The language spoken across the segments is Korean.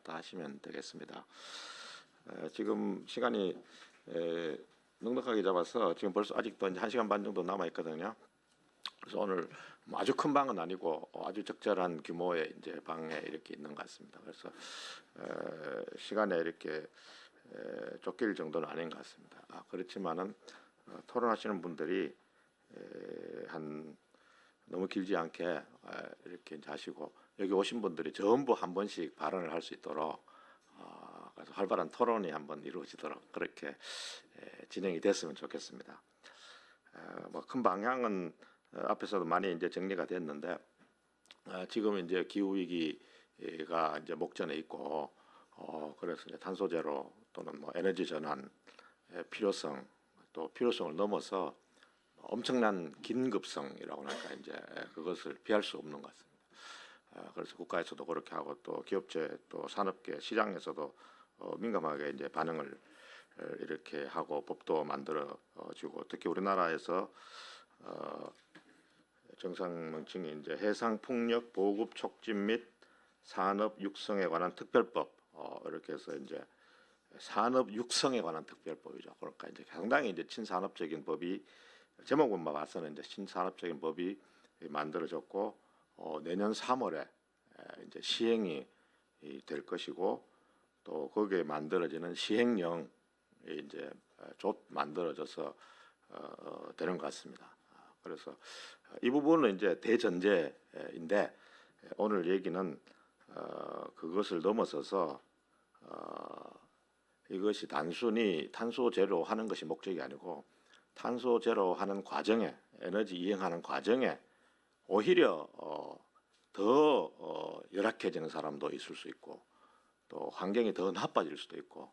왔다 하시면 되겠습니다. 지금 시간이 넉넉하게 잡아서 지금 벌써 아직도 이제 1시간 반 정도 남아 있거든요. 그래서 오늘 아주 큰 방은 아니고 아주 적절한 규모의 이제 방에 이렇게 있는 것 같습니다. 그래서 시간에 이렇게 쫓길 정도는 아닌 것 같습니다. 그렇지만은 토론하시는 분들이 한 너무 길지 않게 이렇게 이제 하시고 여기 오신 분들이 전부 한 번씩 발언을 할 수 있도록 그래서 활발한 토론이 한번 이루어지도록 그렇게 진행이 됐으면 좋겠습니다. 뭐 큰 방향은 앞에서도 많이 이제 정리가 됐는데 지금 이제 기후 위기가 이제 목전에 있고 그래서 이제 탄소 제로 또는 뭐 에너지 전환의 필요성 또 필요성을 넘어서 엄청난 긴급성이라고 할까 이제 그것을 피할 수 없는 것 같습니다. 그래서 국가에서도 그렇게 하고 또 기업체 또 산업계 시장에서도 민감하게 이제 반응을 이렇게 하고 법도 만들어지고 특히 우리나라에서 정상명칭이 이제 해상풍력 보급 촉진 및 산업 육성에 관한 특별법 이렇게 해서 이제 산업 육성에 관한 특별법이죠. 그러니까 이제 상당히 이제 친산업적인 법이 제목만 봐서는 이제 신산업적인 법이 만들어졌고 내년 3월에 이제 시행이 될 것이고 또 거기에 만들어지는 시행령이 이제 곧 만들어져서 되는 것 같습니다. 그래서 이 부분은 이제 대전제인데 오늘 얘기는 그것을 넘어서서 이것이 단순히 탄소 제로 하는 것이 목적이 아니고 탄소 제로 하는 과정에 에너지 이행하는 과정에 오히려 더 열악해지는 사람도 있을 수 있고 또 환경이 더 나빠질 수도 있고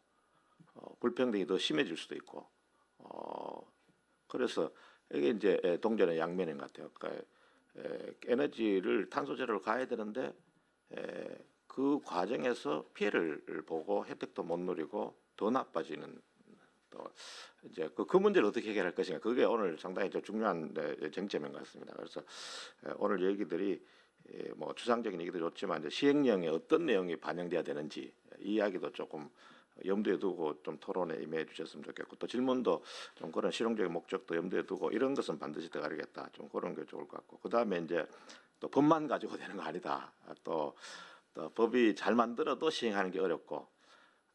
불평등이 더 심해질 수도 있고 그래서 이게 이제 동전의 양면인 것 같아요. 그러니까 에너지를 탄소 제로를 가야 되는데 그 과정에서 피해를 보고 혜택도 못 누리고 더 나빠지는 또 이제 그 문제를 어떻게 해결할 것인가 그게 오늘 상당히 좀 중요한 쟁점인 것 같습니다. 그래서 오늘 얘기들이 뭐 추상적인 얘기도 좋지만 이제 시행령에 어떤 내용이 반영돼야 되는지 이 이야기도 조금 염두에 두고 좀 토론에 임해 주셨으면 좋겠고 또 질문도 좀 그런 실용적인 목적도 염두에 두고 이런 것은 반드시 들어가겠다 좀 그런 게 좋을 것 같고 그 다음에 이제 또 법만 가지고 되는 거 아니다 또 법이 잘 만들어도 시행하는 게 어렵고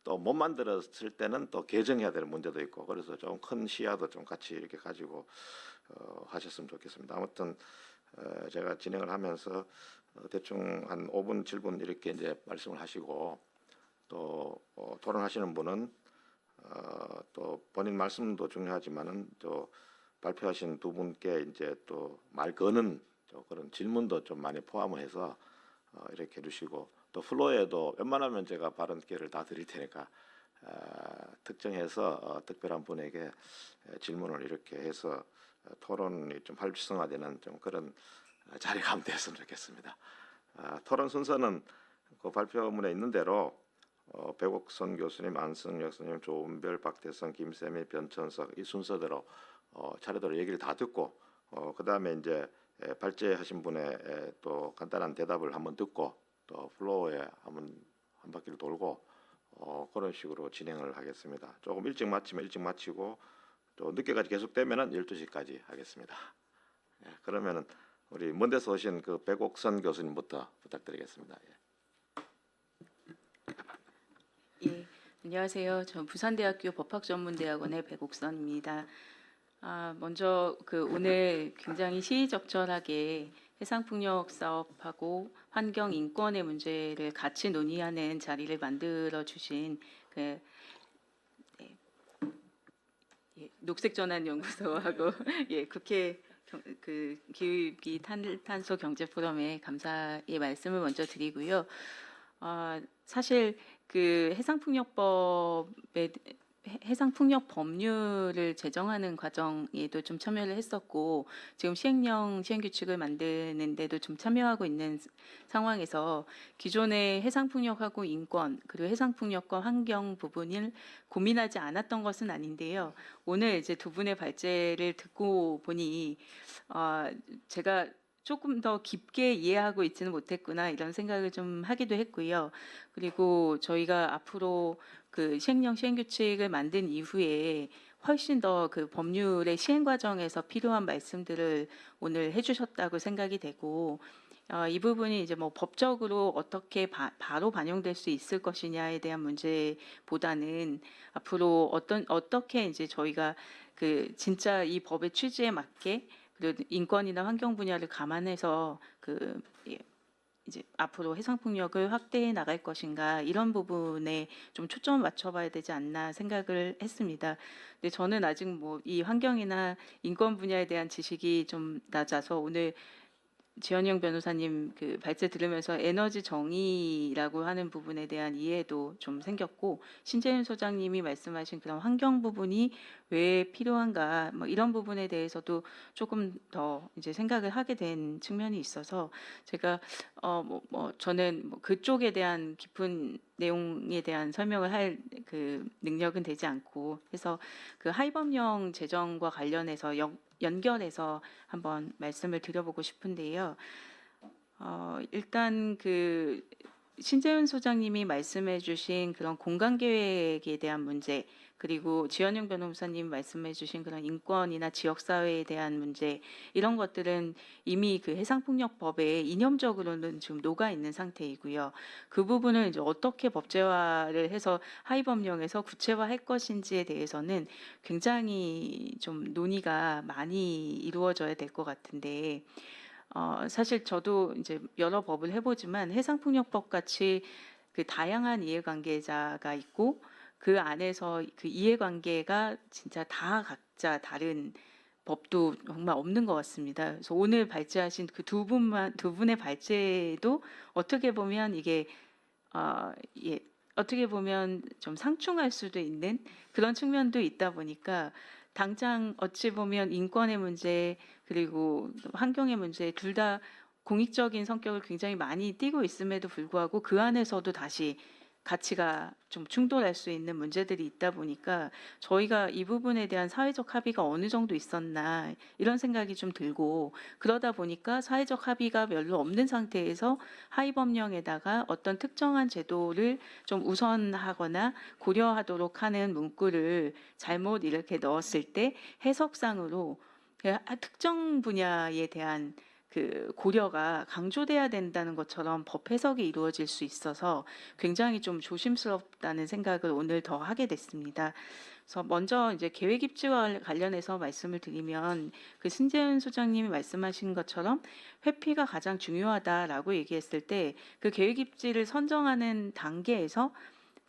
또 못 만들었을 때는 또 개정해야 되는 문제도 있고 그래서 좀 큰 시야도 좀 같이 이렇게 가지고 하셨으면 좋겠습니다. 아무튼 제가 진행을 하면서 대충 한 5분 7분 이렇게 이제 말씀을 하시고 또 토론하시는 분은 또 본인 말씀도 중요하지만은 또 발표하신 두 분께 이제 또 말 거는 그런 질문도 좀 많이 포함을 해서 이렇게 해주시고 또 플로어에도 웬만하면 제가 발언 기회를 다 드릴 테니까 특정해서 특별한 분에게 질문을 이렇게 해서 토론이 좀 활성화되는 좀 그런 자리가 한번 됐으면 좋겠습니다. 토론 순서는 그 발표문에 있는 대로 백옥선 교수님, 안승혁 선생님, 조은별, 박태성, 김세미, 변천석 이 순서대로 차례대로 얘기를 다 듣고 그 다음에 이제 발제하신 분의 또 간단한 대답을 한번 듣고 또 플로어에 한번 한 바퀴를 돌고 그런 식으로 진행을 하겠습니다. 조금 일찍 마치면 일찍 마치고 또 늦게까지 계속되면은 12시까지 하겠습니다. 그러면은 우리 먼 데서 오신 그 백옥선 교수님부터 부탁드리겠습니다. 예, 안녕하세요. 전 부산대학교 법학전문대학원의 백옥선입니다. 먼저 오늘 굉장히 시의적절하게 해상풍력 사업하고 환경 인권의 문제를 같이 논의하는 자리를 만들어 주신 녹색전환연구소하고 국회 기후위기 탄소 경제 포럼에 감사의 말씀을 먼저 드리고요. 사실 해상풍력 법률을 제정하는 과정에도 좀 참여를 했었고 지금 시행규칙을 만드는데도 좀 참여하고 있는 상황에서 기존의 해상풍력하고 인권 그리고 해상풍력과 환경 부분을 고민하지 않았던 것은 아닌데요. 오늘 이제 두 분의 발제를 듣고 보니 제가 조금 더 깊게 이해하고 있지는 못했구나 이런 생각을 좀 하기도 했고요. 그리고 저희가 앞으로 그 시행령 시행규칙을 만든 이후에 훨씬 더 그 법률의 시행 과정에서 필요한 말씀들을 오늘 해주셨다고 생각이 되고 이 부분이 이제 뭐 법적으로 어떻게 바로 반영될 수 있을 것이냐에 대한 문제보다는 앞으로 어떻게 이제 저희가 그 진짜 이 법의 취지에 맞게 그리고 인권이나 환경 분야를 감안해서 그 이제 앞으로 해상풍력을 확대해 나갈 것인가 이런 부분에 좀 초점을 맞춰봐야 되지 않나 생각을 했습니다. 근데 저는 아직 뭐 이 환경이나 인권 분야에 대한 지식이 좀 낮아서 오늘 지연영 변호사님 그 발제 들으면서 에너지 정의라고 하는 부분에 대한 이해도 좀 생겼고 신재윤 소장님이 말씀하신 그런 환경 부분이 왜 필요한가 뭐 이런 부분에 대해서도 조금 더 이제 생각을 하게 된 측면이 있어서 제가 저는 뭐 그쪽에 대한 깊은 내용에 대한 설명을 할 그 능력은 되지 않고 해서 그 하위법령 제정과 관련해서 연결해서 한번 말씀을 드려보고 싶은데요. 일단 그 신재윤 소장님이 말씀해주신 그런 공간 계획에 대한 문제, 그리고 지연영 변호사님 말씀해주신 그런 인권이나 지역 사회에 대한 문제 이런 것들은 이미 그 해상풍력법에 이념적으로는 지금 녹아 있는 상태이고요. 그 부분을 이제 어떻게 법제화를 해서 하위법령에서 구체화할 것인지에 대해서는 굉장히 좀 논의가 많이 이루어져야 될 것 같은데. 사실 저도 이제 여러 법을 해보지만 해상풍력법 같이 그 다양한 이해관계자가 있고 그 안에서 그 이해관계가 진짜 다 각자 다른 법도 정말 없는 것 같습니다. 그래서 오늘 발제하신 그 두 분의 발제도 어떻게 보면 이게 어떻게 보면 좀 상충할 수도 있는 그런 측면도 있다 보니까 당장 어찌 보면 인권의 문제 그리고 환경의 문제 둘 다 공익적인 성격을 굉장히 많이 띠고 있음에도 불구하고 그 안에서도 다시 가치가 좀 충돌할 수 있는 문제들이 있다 보니까 저희가 이 부분에 대한 사회적 합의가 어느 정도 있었나 이런 생각이 좀 들고 그러다 보니까 사회적 합의가 별로 없는 상태에서 하위법령에다가 어떤 특정한 제도를 좀 우선하거나 고려하도록 하는 문구를 잘못 이렇게 넣었을 때 해석상으로 특정 분야에 대한 그 고려가 강조돼야 된다는 것처럼 법 해석이 이루어질 수 있어서 굉장히 좀 조심스럽다는 생각을 오늘 더 하게 됐습니다. 그래서 먼저 이제 계획 입지와 관련해서 말씀을 드리면 그 신재윤 소장님이 말씀하신 것처럼 회피가 가장 중요하다라고 얘기했을 때 그 계획 입지를 선정하는 단계에서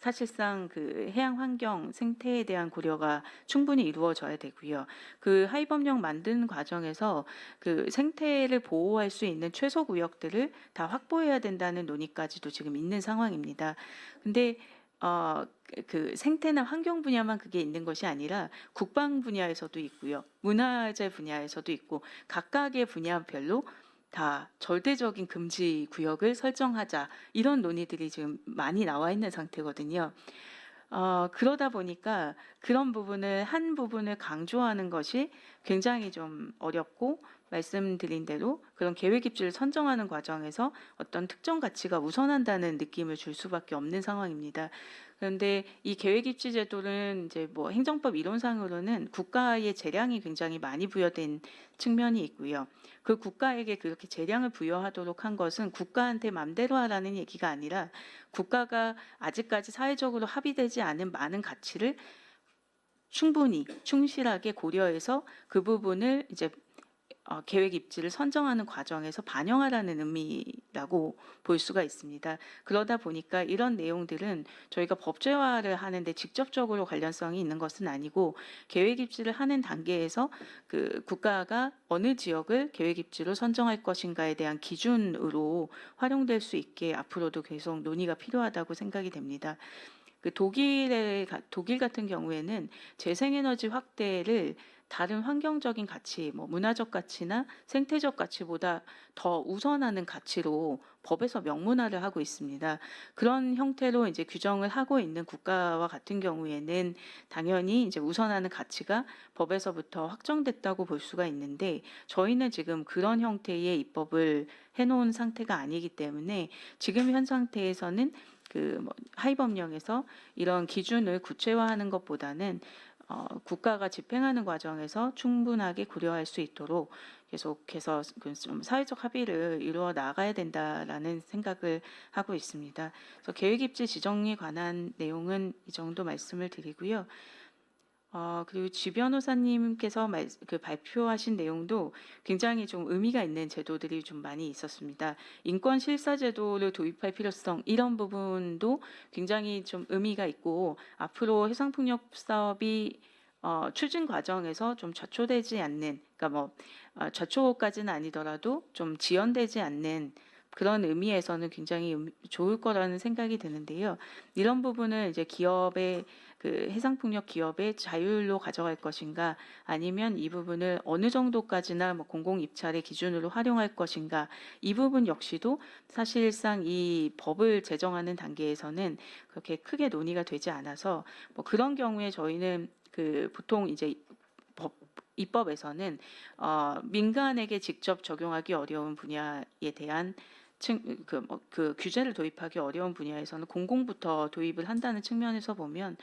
사실상 그 해양 환경 생태에 대한 고려가 충분히 이루어져야 되고요. 그 하위법령 만드는 과정에서 그 생태를 보호할 수 있는 최소 구역들을 다 확보해야 된다는 논의까지도 지금 있는 상황입니다. 근데 그 생태나 환경 분야만 그게 있는 것이 아니라 국방 분야에서도 있고요. 문화재 분야에서도 있고 각각의 분야별로 다 절대적인 금지 구역을 설정하자 이런 논의들이 지금 많이 나와 있는 상태거든요. 그러다 보니까 그런 부분을 한 부분을 강조하는 것이 굉장히 좀 어렵고 말씀드린 대로 그런 계획 입지를 선정하는 과정에서 어떤 특정 가치가 우선한다는 느낌을 줄 수밖에 없는 상황입니다. 그런데 이 계획 입지 제도는 이제 뭐 행정법 이론상으로는 국가의 재량이 굉장히 많이 부여된 측면이 있고요. 그 국가에게 그렇게 재량을 부여하도록 한 것은 국가한테 맘대로 하라는 얘기가 아니라 국가가 아직까지 사회적으로 합의되지 않은 많은 가치를 충분히 충실하게 고려해서 그 부분을 이제 계획 입지를 선정하는 과정에서 반영하라는 의미라고 볼 수가 있습니다. 그러다 보니까 이런 내용들은 저희가 법제화를 하는데 직접적으로 관련성이 있는 것은 아니고 계획 입지를 하는 단계에서 그 국가가 어느 지역을 계획 입지로 선정할 것인가에 대한 기준으로 활용될 수 있게 앞으로도 계속 논의가 필요하다고 생각이 됩니다. 그 독일 같은 경우에는 재생에너지 확대를 다른 환경적인 가치, 뭐 문화적 가치나 생태적 가치보다 더 우선하는 가치로 법에서 명문화를 하고 있습니다. 그런 형태로 이제 규정을 하고 있는 국가와 같은 경우에는 당연히 이제 우선하는 가치가 법에서부터 확정됐다고 볼 수가 있는데 저희는 지금 그런 형태의 입법을 해놓은 상태가 아니기 때문에 지금 현 상태에서는 뭐 하위법령에서 이런 기준을 구체화하는 것보다는 국가가 집행하는 과정에서 충분하게 고려할 수 있도록 계속해서 좀 사회적 합의를 이루어 나가야 된다라는 생각을 하고 있습니다. 그래서 계획 입지 지정에 관한 내용은 이 정도 말씀을 드리고요. 그리고 지 변호사님께서 발표하신 내용도 굉장히 좀 의미가 있는 제도들이 좀 많이 있었습니다. 인권 실사 제도를 도입할 필요성 이런 부분도 굉장히 좀 의미가 있고 앞으로 해상폭력 사업이 추진 과정에서 좀 좌초되지 않는, 그러니까 뭐 좌초까지는 아니더라도 좀 지연되지 않는 그런 의미에서는 굉장히 좋을 거라는 생각이 드는데요. 이런 부분은 이제 기업의 해상폭력 기업의 자율로 가져갈 것인가 아니면 이 부분을 어느 정도까지나 뭐 공공 입찰의 기준으로 활용할 것인가 이 부분 역시도 사실상 이 법을 제정하는 단계에서는 그렇게 크게 논의가 되지 않아서 뭐 그런 경우에 저희는 보통 이제 입법에서는 민간에게 직접 적용하기 어려운 분야에 대한 규제를 도입하기 어려운 분야에서는 공공부터 도입을 한다는 측면에서 보면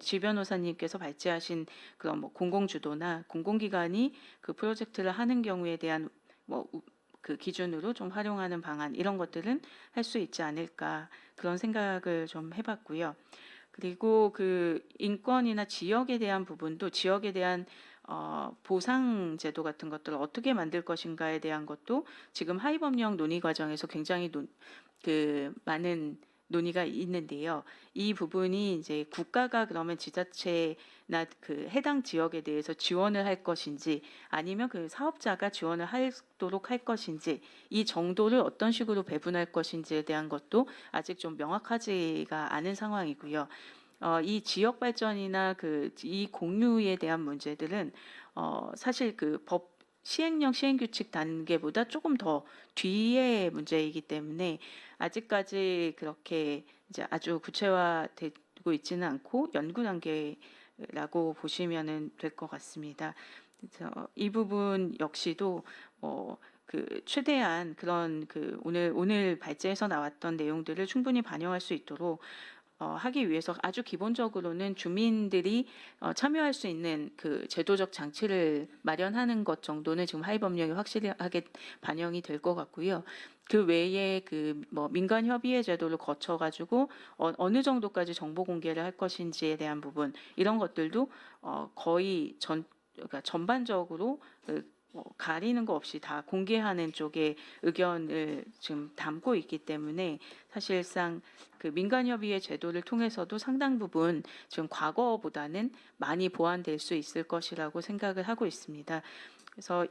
지 변호사님께서 발제하신 그런 뭐 공공주도나 공공기관이 그 프로젝트를 하는 경우에 대한 기준으로 좀 활용하는 방안 이런 것들은 할 수 있지 않을까 그런 생각을 좀 해봤고요. 그리고 인권이나 지역에 대한 부분도 지역에 대한 보상 제도 같은 것들을 어떻게 만들 것인가에 대한 것도 지금 하위법령 논의 과정에서 굉장히 많은 논의가 있는데요. 이 부분이 이제 국가가 그러면 지자체나 해당 지역에 대해서 지원을 할 것인지 아니면 사업자가 지원을 하도록 할 것인지 이 정도를 어떤 식으로 배분할 것인지에 대한 것도 아직 좀 명확하지가 않은 상황이고요. 이 지역 발전이나 이 공유에 대한 문제들은 사실 법 시행령 시행규칙 단계보다 조금 더 뒤의 문제이기 때문에 아직까지 그렇게 이제 아주 구체화되고 있지는 않고 연구 단계라고 보시면 될 것 같습니다. 그래서 이 부분 역시도 최대한 그런 오늘 발제해서 나왔던 내용들을 충분히 반영할 수 있도록 하기 위해서 아주 기본적으로는 주민들이 참여할 수 있는 제도적 장치를 마련하는 것 정도는 지금 하위법령에 확실하게 반영이 될 것 같고요. 그 외에 뭐 민간 협의회 제도를 거쳐 가지고 어느 정도까지 정보 공개를 할 것인지에 대한 부분 이런 것들도 거의 그러니까 전반적으로 가리는 거 없이 다 공개하는 쪽의 의견을 지금 담고 있기 때문에 사실상 민간협의회 제도를 통해서도 상당 부분 지금 과거보다는 많이 보완될 수 있을 것이라고 생각을 하고 있습니다. 그래서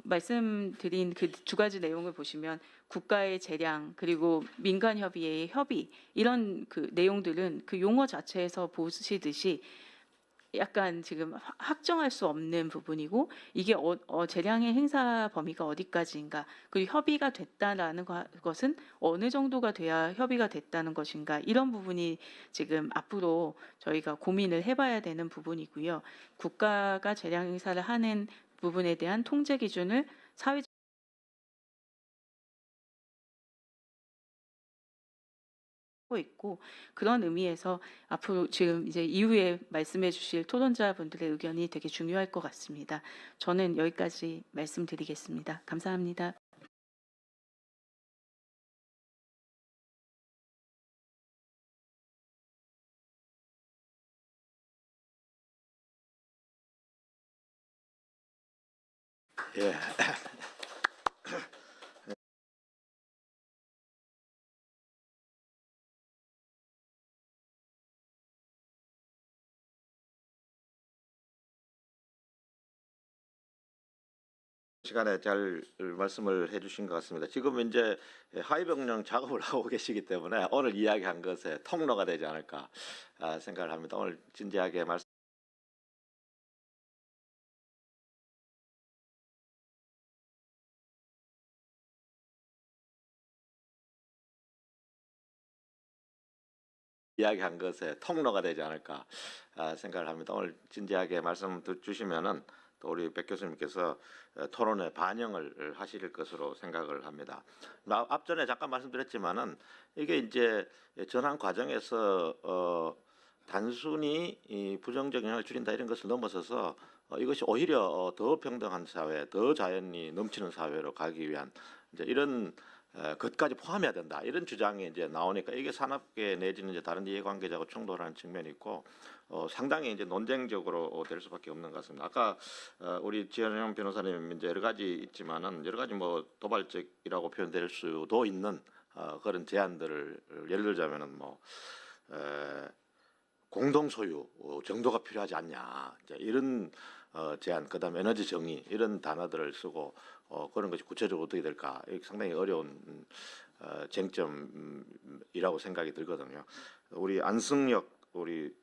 말씀드린 두 가지 내용을 보시면 국가의 재량 그리고 민간협의회의 협의 이런 내용들은 용어 자체에서 보시듯이 약간 지금 확정할 수 없는 부분이고 이게 재량의 행사 범위가 어디까지인가 그리고 협의가 됐다라는 것은 어느 정도가 돼야 협의가 됐다는 것인가 이런 부분이 지금 앞으로 저희가 고민을 해봐야 되는 부분이고요. 국가가 재량 행사를 하는 부분에 대한 통제 기준을 사회 있고 그런 의미에서 앞으로 지금 이제 이후에 말씀해 주실 토론자분들의 의견이 되게 중요할 것 같습니다. 저는 여기까지 말씀드리겠습니다. 감사합니다. 예. 시간에 잘 말씀을 해주신 것 같습니다. 지금 이제 하위병령 작업을 하고 계시기 때문에 오늘 이야기한 것에 통로가 되지 않을까 생각을 합니다. 오늘 진지하게 말씀. 이야기한 것에 통로가 되지 않을까 생각을 합니다. 오늘 진지하게 말씀 주시면은 또 우리 백 교수님께서 토론에 반영을 하실 것으로 생각을 합니다. 앞전에 잠깐 말씀드렸지만은 이게 이제 전환 과정에서 단순히 이 부정적 영향을 줄인다 이런 것을 넘어서서 이것이 오히려 더 평등한 사회, 더 자연이 넘치는 사회로 가기 위한 이제 이런 것까지 포함해야 된다 이런 주장이 이제 나오니까 이게 산업계 내지는 이제 다른 이해관계자하고 충돌하는 측면이 있고 상당히 이제 논쟁적으로 될 수밖에 없는 것 같습니다. 아까 우리 지현영 변호사님 이제 여러 가지 있지만은 여러 가지 뭐 도발적이라고 표현될 수도 있는 그런 제안들을 예를 들자면은 뭐 공동 소유 정도가 필요하지 않냐 이제 이런 제안, 그다음 에너지 정의 이런 단어들을 쓰고 그런 것이 구체적으로 어떻게 될까 이게 상당히 어려운 쟁점이라고 생각이 들거든요. 우리 안승혁 우리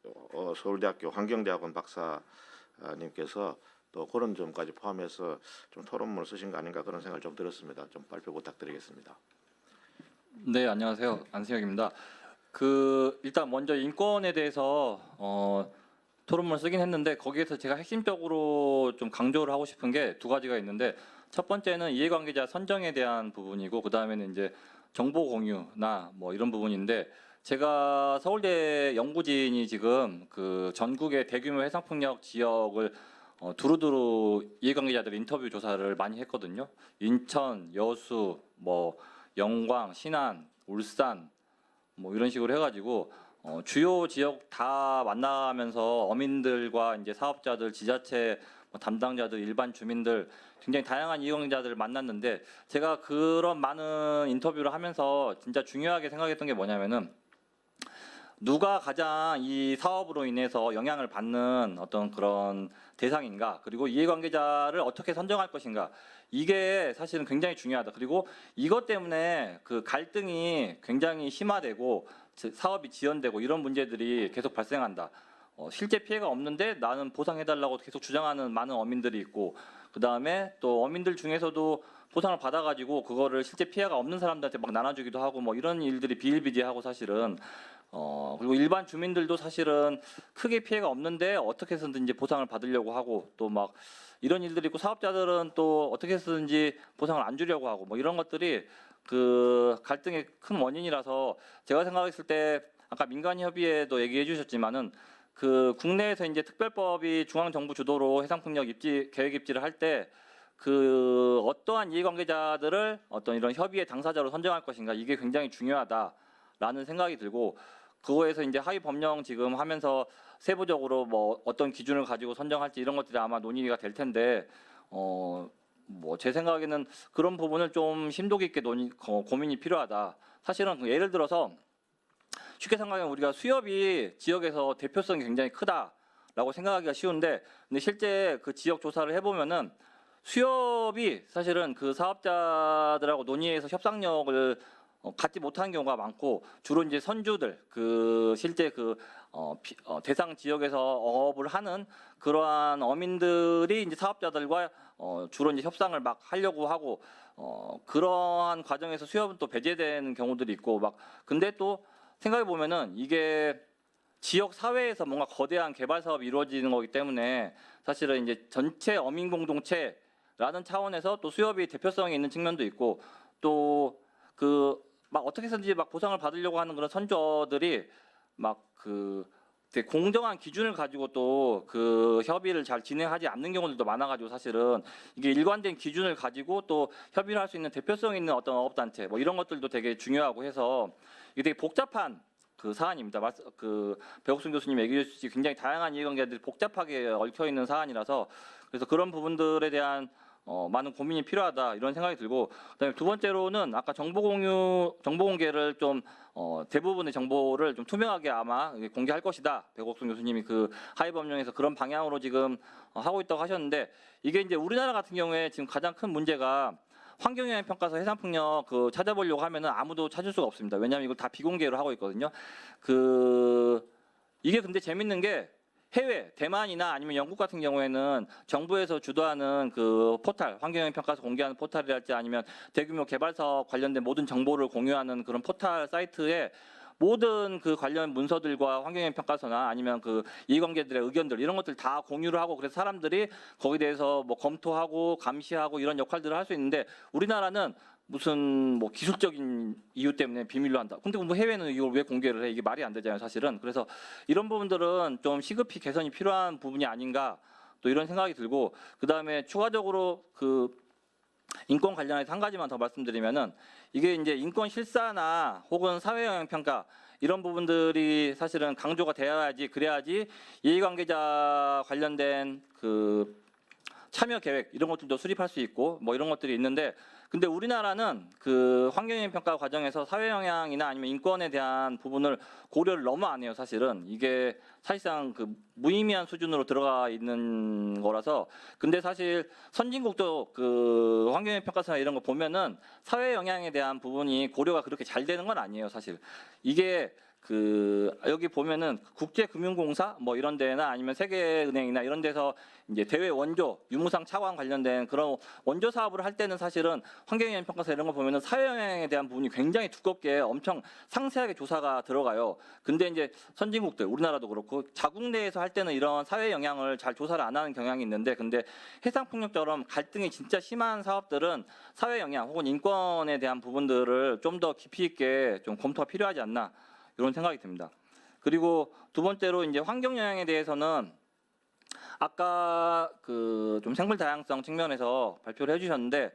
서울대학교 환경대학원 박사님께서 또 그런 점까지 포함해서 좀 토론문을 쓰신 거 아닌가 그런 생각을 좀 들었습니다. 좀 발표 부탁드리겠습니다. 네, 안녕하세요. 안승혁입니다. 일단 먼저 인권에 대해서 토론문을 쓰긴 했는데 거기에서 제가 핵심적으로 좀 강조를 하고 싶은 게 두 가지가 있는데 첫 번째는 이해관계자 선정에 대한 부분이고 그 다음에는 이제 정보 공유나 뭐 이런 부분인데 제가 서울대 연구진이 지금 그 전국의 대규모 해상풍력 지역을 두루두루 이해관계자들 인터뷰 조사를 많이 했거든요. 인천, 여수, 뭐 영광, 신안, 울산 뭐 이런 식으로 해가지고 주요 지역 다 만나면서 어민들과 이제 사업자들, 지자체 뭐 담당자들, 일반 주민들 굉장히 다양한 이용자들을 만났는데 제가 그런 많은 인터뷰를 하면서 진짜 중요하게 생각했던 게 뭐냐면은 누가 가장 이 사업으로 인해서 영향을 받는 어떤 그런 대상인가 그리고 이해관계자를 어떻게 선정할 것인가 이게 사실은 굉장히 중요하다. 그리고 이것 때문에 그 갈등이 굉장히 심화되고 사업이 지연되고 이런 문제들이 계속 발생한다. 실제 피해가 없는데 나는 보상해달라고 계속 주장하는 많은 어민들이 있고 그 다음에 또 어민들 중에서도 보상을 받아가지고 그거를 실제 피해가 없는 사람들한테 막 나눠주기도 하고 뭐 이런 일들이 비일비재하고 사실은 그리고 일반 주민들도 사실은 크게 피해가 없는데 어떻게 해서든지 보상을 받으려고 하고 또 막 이런 일들이 있고 사업자들은 또 어떻게 해서든지 보상을 안 주려고 하고 뭐 이런 것들이 그 갈등의 큰 원인이라서 제가 생각했을 때 아까 민간협의회도 얘기해 주셨지만은 그 국내에서 이제 특별법이 중앙정부 주도로 해상풍력 입지 계획 입지를 할 때 그 어떠한 이해관계자들을 어떤 이런 협의의 당사자로 선정할 것인가 이게 굉장히 중요하다라는 생각이 들고 그거에서 이제 하위 법령 지금 하면서 세부적으로 뭐 어떤 기준을 가지고 선정할지 이런 것들이 아마 논의가 될 텐데 뭐 제 생각에는 그런 부분을 좀 심도 깊게 고민이 필요하다. 사실은 예를 들어서 쉽게 생각하면 우리가 수협이 지역에서 대표성이 굉장히 크다라고 생각하기가 쉬운데 근데 실제 그 지역 조사를 해보면은 수협이 사실은 그 사업자들하고 논의해서 협상력을 갖지 못하는 경우가 많고 주로 이제 선주들 그 실제 그 대상 지역에서 어업을 하는 그러한 어민들이 이제 사업자들과 주로 이제 협상을 막 하려고 하고 그러한 과정에서 수협은 또 배제되는 경우들이 있고 막 근데 또 생각해 보면은 이게 지역 사회에서 뭔가 거대한 개발 사업이 이루어지는 거기 때문에 사실은 이제 전체 어민 공동체라는 차원에서 또 수협이 대표성이 있는 측면도 있고 또 그 막 어떻게 해서든지 막 보상을 받으려고 하는 그런 선조들이 막 그 되게 공정한 기준을 가지고 또 그 협의를 잘 진행하지 않는 경우들도 많아가지고 사실은 이게 일관된 기준을 가지고 또 협의를 할 수 있는 대표성 있는 어떤 어업단체 뭐 이런 것들도 되게 중요하고 해서 이게 되게 복잡한 그 사안입니다. 그 배옥순 교수님 얘기해 주셨듯이 굉장히 다양한 이해관계들이 복잡하게 얽혀 있는 사안이라서 그래서 그런 부분들에 대한 많은 고민이 필요하다 이런 생각이 들고 그다음에 두 번째로는 아까 정보 공개를 좀 대부분의 정보를 좀 투명하게 아마 공개할 것이다. 배옥순 교수님이 그 하위 법령에서 그런 방향으로 지금 하고 있다고 하셨는데 이게 이제 우리나라 같은 경우에 지금 가장 큰 문제가 환경영향 평가서 해상풍력 그 찾아보려고 하면은 아무도 찾을 수가 없습니다. 왜냐하면 이걸 다 비공개로 하고 있거든요. 이게 근데 재밌는 게 해외 대만이나 아니면 영국 같은 경우에는 정부에서 주도하는 그 포탈 환경영향 평가서 공개하는 포탈이랄지 아니면 대규모 개발 사업 관련된 모든 정보를 공유하는 그런 포탈 사이트에 모든 그 관련 문서들과 환경영향 평가서나 아니면 그 이해관계들의 의견들 이런 것들 다 공유를 하고 그래서 사람들이 거기에 대해서 뭐 검토하고 감시하고 이런 역할들을 할 수 있는데 우리나라는 무슨 뭐 기술적인 이유 때문에 비밀로 한다. 근데 뭐 해외는 이걸 왜 공개를 해? 이게 말이 안 되잖아요, 사실은. 그래서 이런 부분들은 좀 시급히 개선이 필요한 부분이 아닌가 또 이런 생각이 들고 그다음에 추가적으로 그 인권 관련해서 한 가지만 더 말씀드리면은 이게 이제 인권 실사나 혹은 사회 영향 평가 이런 부분들이 사실은 강조가 되어야지 그래야지 이해관계자 관련된 그 참여 계획 이런 것들도 수립할 수 있고 뭐 이런 것들이 있는데 근데 우리나라는 그 환경영향 평가 과정에서 사회 영향이나 아니면 인권에 대한 부분을 고려를 너무 안 해요. 사실은 이게 사실상 그 무의미한 수준으로 들어가 있는 거라서 근데 사실 선진국도 그 환경영향 평가서나 이런 거 보면은 사회 영향에 대한 부분이 고려가 그렇게 잘 되는 건 아니에요. 사실 이게 그 여기 보면은 국제금융공사 뭐 이런 데나 아니면 세계은행이나 이런 데서 이제 대외 원조 유무상 차관 관련된 그런 원조 사업을 할 때는 사실은 환경영향 평가서 이런 거 보면은 사회 영향에 대한 부분이 굉장히 두껍게 엄청 상세하게 조사가 들어가요. 근데 이제 선진국들 우리나라도 그렇고 자국 내에서 할 때는 이런 사회 영향을 잘 조사를 안 하는 경향이 있는데 근데 해상폭력처럼 갈등이 진짜 심한 사업들은 사회 영향 혹은 인권에 대한 부분들을 좀 더 깊이 있게 좀 검토가 필요하지 않나. 이런 생각이 듭니다. 그리고 두 번째로 이제 환경 영향에 대해서는 아까 그 좀 생물 다양성 측면에서 발표를 해주셨는데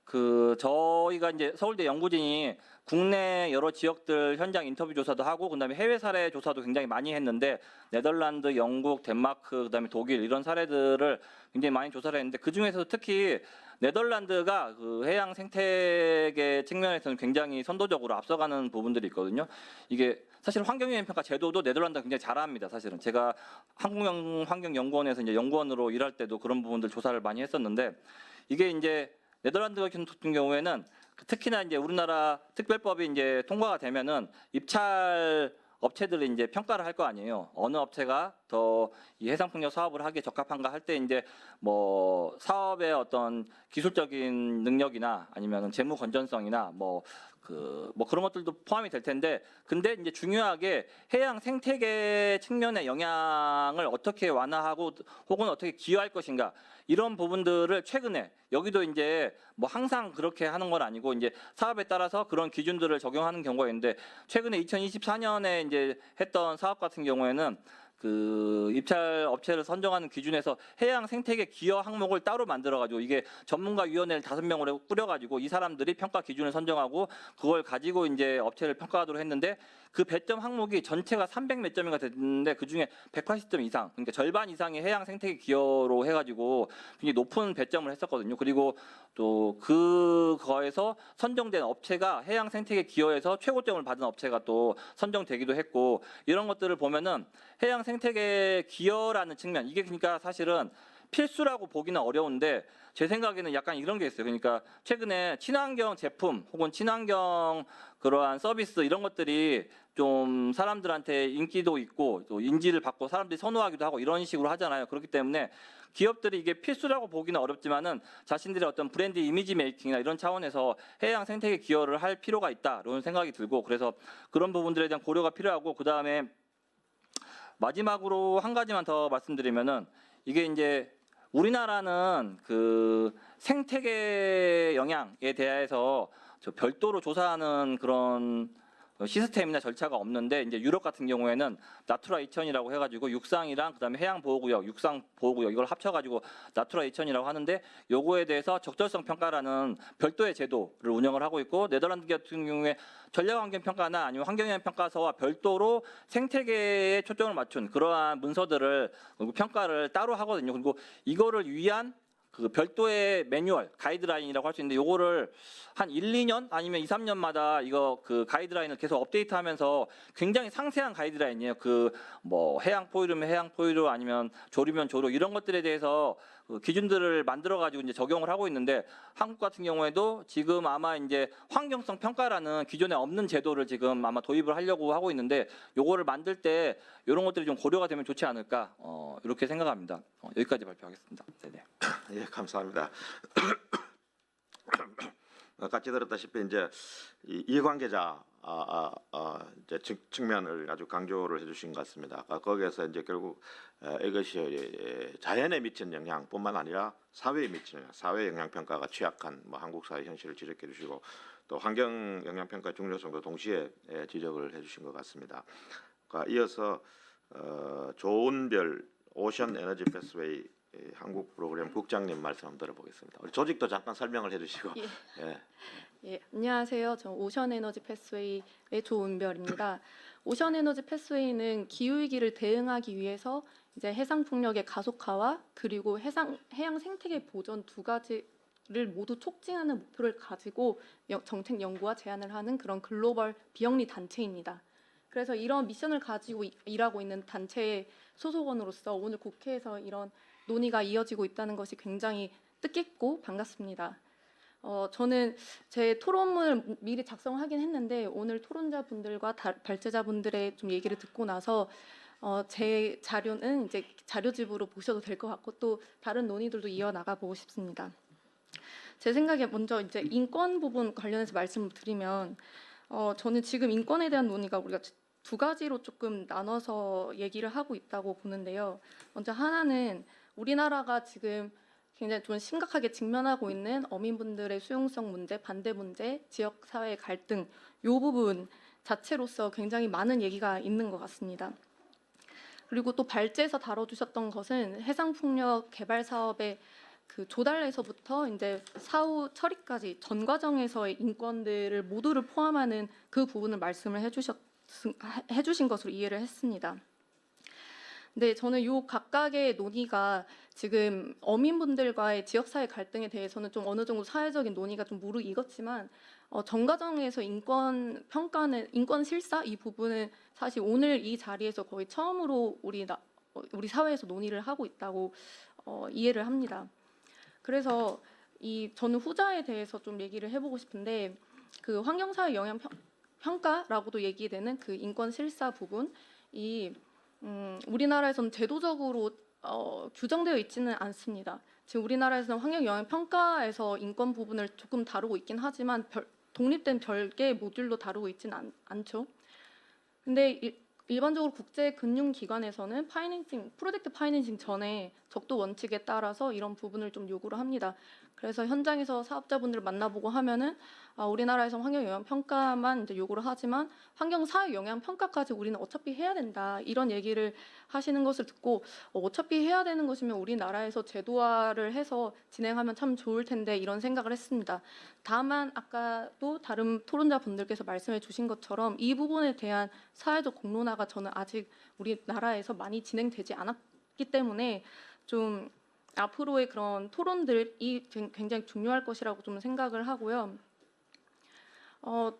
그 저희가 이제 서울대 연구진이 국내 여러 지역들 현장 인터뷰 조사도 하고 그다음에 해외 사례 조사도 굉장히 많이 했는데 네덜란드, 영국, 덴마크, 그다음에 독일 이런 사례들을 굉장히 많이 조사를 했는데 그 중에서 특히 네덜란드가 그 해양 생태계 측면에서는 굉장히 선도적으로 앞서가는 부분들이 있거든요. 이게 사실 환경영향 평가 제도도 네덜란드가 굉장히 잘합니다. 사실은 제가 한국환경연구원에서 이제 연구원으로 일할 때도 그런 부분들 조사를 많이 했었는데 이게 이제 네덜란드 같은 경우에는 특히나 이제 우리나라 특별법이 이제 통과가 되면은 입찰 업체들이 이제 평가를 할 거 아니에요. 어느 업체가 더 이 해상폭력 사업을 하기에 적합한가 할 때 이제 뭐 사업의 어떤 기술적인 능력이나 아니면 재무 건전성이나 뭐 그런 것들도 포함이 될 텐데 근데 이제 중요하게 해양 생태계 측면의 영향을 어떻게 완화하고 혹은 어떻게 기여할 것인가 이런 부분들을 최근에 여기도 이제 뭐 항상 그렇게 하는 건 아니고 이제 사업에 따라서 그런 기준들을 적용하는 경우가 있는데 최근에 2024년에 이제 했던 사업 같은 경우에는 그 입찰 업체를 선정하는 기준에서 해양 생태계 기여 항목을 따로 만들어 가지고 이게 전문가 위원회를 5명으로 꾸려 가지고 이 사람들이 평가 기준을 선정하고 그걸 가지고 이제 업체를 평가하도록 했는데 그 배점 항목이 전체가 300 몇 점인가 됐는데 그중에 180점 이상 그러니까 절반 이상이 해양 생태계 기여로 해 가지고 굉장히 높은 배점을 했었거든요. 그리고 또 그거에서 선정된 업체가 해양 생태계 기여에서 최고점을 받은 업체가 또 선정되기도 했고 이런 것들을 보면은 해양 생태계 기여라는 측면 이게 그러니까 사실은 필수라고 보기는 어려운데 제 생각에는 약간 이런 게 있어요. 그러니까 최근에 친환경 제품 혹은 친환경 그러한 서비스 이런 것들이 좀 사람들한테 인기도 있고 또 인지를 받고 사람들이 선호하기도 하고 이런 식으로 하잖아요. 그렇기 때문에 기업들이 이게 필수라고 보기는 어렵지만은 자신들의 어떤 브랜드 이미지 메이킹이나 이런 차원에서 해양 생태계 기여를 할 필요가 있다 이런 생각이 들고 그래서 그런 부분들에 대한 고려가 필요하고 그 다음에 마지막으로 한 가지만 더 말씀드리면은 이게 이제 우리나라는 그 생태계 영향에 대해서 저 별도로 조사하는 그런 시스템이나 절차가 없는데 이제 유럽 같은 경우에는 나투라 2000이라고 해가지고 육상이랑 그다음에 해양 보호구역, 육상 보호구역 이걸 합쳐가지고 나투라 2000이라고 하는데 요거에 대해서 적절성 평가라는 별도의 제도를 운영을 하고 있고 네덜란드 같은 경우에 전략환경 평가나 아니면 환경영향 평가서와 별도로 생태계에 초점을 맞춘 그러한 문서들을 평가를 따로 하거든요. 그리고 이거를 위한 그 별도의 매뉴얼, 가이드라인이라고 할 수 있는데 요거를 한 1, 2년 아니면 2, 3년마다 이거 그 가이드라인을 계속 업데이트하면서 굉장히 상세한 가이드라인이에요. 그 뭐 해양 포유류면 해양 포유류 아니면 조류면 조류 이런 것들에 대해서 그 기준들을 만들어 가지고 이제 적용을 하고 있는데 한국 같은 경우에도 지금 아마 이제 환경성 평가라는 기존에 없는 제도를 지금 아마 도입을 하려고 하고 있는데 요거를 만들 때 이런 것들이 좀 고려가 되면 좋지 않을까 이렇게 생각합니다. 여기까지 발표하겠습니다. 네네. 예, 감사합니다. 같이 들었다시피 이제 이 이해관계자 이제 측면을 아주 강조를 해주신 것 같습니다. 거기에서 이제 결국 이것이 자연에 미친 영향뿐만 아니라 사회에 미치는 영향, 사회 영향 평가가 취약한 뭐 한국 사회 현실을 지적해 주시고 또 환경 영향 평가 중요성도 동시에 지적을 해주신 것 같습니다. 이어서 조은별 오션 에너지 패스웨이 한국 프로그램 국장님 말씀 한번 들어보겠습니다. 우리 조직도 잠깐 설명을 해주시고. 예. 예. 예, 안녕하세요. 저 오션 에너지 패스웨이의 조은별입니다. 오션 에너지 패스웨이는 기후 위기를 대응하기 위해서 이제 해상 풍력의 가속화와 그리고 해양 생태계 보전 두 가지를 모두 촉진하는 목표를 가지고 정책 연구와 제안을 하는 그런 글로벌 비영리 단체입니다. 그래서 이런 미션을 가지고 일하고 있는 단체의 소속원으로서 오늘 국회에서 이런 논의가 이어지고 있다는 것이 굉장히 뜻깊고 반갑습니다. 저는 제 토론문을 미리 작성하긴 했는데 오늘 토론자분들과 발제자분들의 좀 얘기를 듣고 나서 제 자료는 이제 자료집으로 보셔도 될 것 같고 또 다른 논의들도 이어나가 보고 싶습니다. 제 생각에 먼저 이제 인권 부분 관련해서 말씀을 드리면 저는 지금 인권에 대한 논의가 우리가 두 가지로 조금 나눠서 얘기를 하고 있다고 보는데요. 먼저 하나는 우리나라가 지금 굉장히 좀 심각하게 직면하고 있는 어민분들의 수용성 문제, 반대 문제, 지역 사회의 갈등 이 부분 자체로서 굉장히 많은 얘기가 있는 것 같습니다. 그리고 또 발제에서 다뤄주셨던 것은 해상풍력 개발 사업의 그 조달에서부터 이제 사후 처리까지 전 과정에서의 인권들을 모두를 포함하는 그 부분을 말씀을 해주신 것으로 이해를 했습니다. 네, 저는 이 각각의 논의가 지금 어민분들과의 지역사회 갈등에 대해서는 좀 어느 정도 사회적인 논의가 좀 무르익었지만 전 과정에서 인권 평가는 인권 실사 이 부분은 사실 오늘 이 자리에서 거의 처음으로 우리 사회에서 논의를 하고 있다고 이해를 합니다. 그래서 저는 후자에 대해서 좀 얘기를 해보고 싶은데 그 환경사회 영향 평가라고도 얘기되는 그 인권 실사 부분이 우리나라에서는 제도적으로 규정되어 있지는 않습니다. 지금 우리나라에서는 환경 영향 평가에서 인권 부분을 조금 다루고 있긴 하지만 독립된 별개의 모듈로 다루고 있지는 않죠. 근데 일반적으로 국제 금융 기관에서는 프로젝트 파이낸싱 전에 적도 원칙에 따라서 이런 부분을 좀 요구를 합니다. 그래서 현장에서 사업자분들을 만나보고 하면은 우리나라에서 환경 영향 평가만 이제 요구를 하지만 환경 사회 영향 평가까지 우리는 어차피 해야 된다 이런 얘기를 하시는 것을 듣고 어차피 해야 되는 것이면 우리나라에서 제도화를 해서 진행하면 참 좋을 텐데 이런 생각을 했습니다. 다만 아까도 다른 토론자분들께서 말씀해 주신 것처럼 이 부분에 대한 사회적 공론화가 저는 아직 우리나라에서 많이 진행되지 않았기 때문에 좀 앞으로의 그런 토론들이 굉장히 중요할 것이라고 좀 생각을 하고요.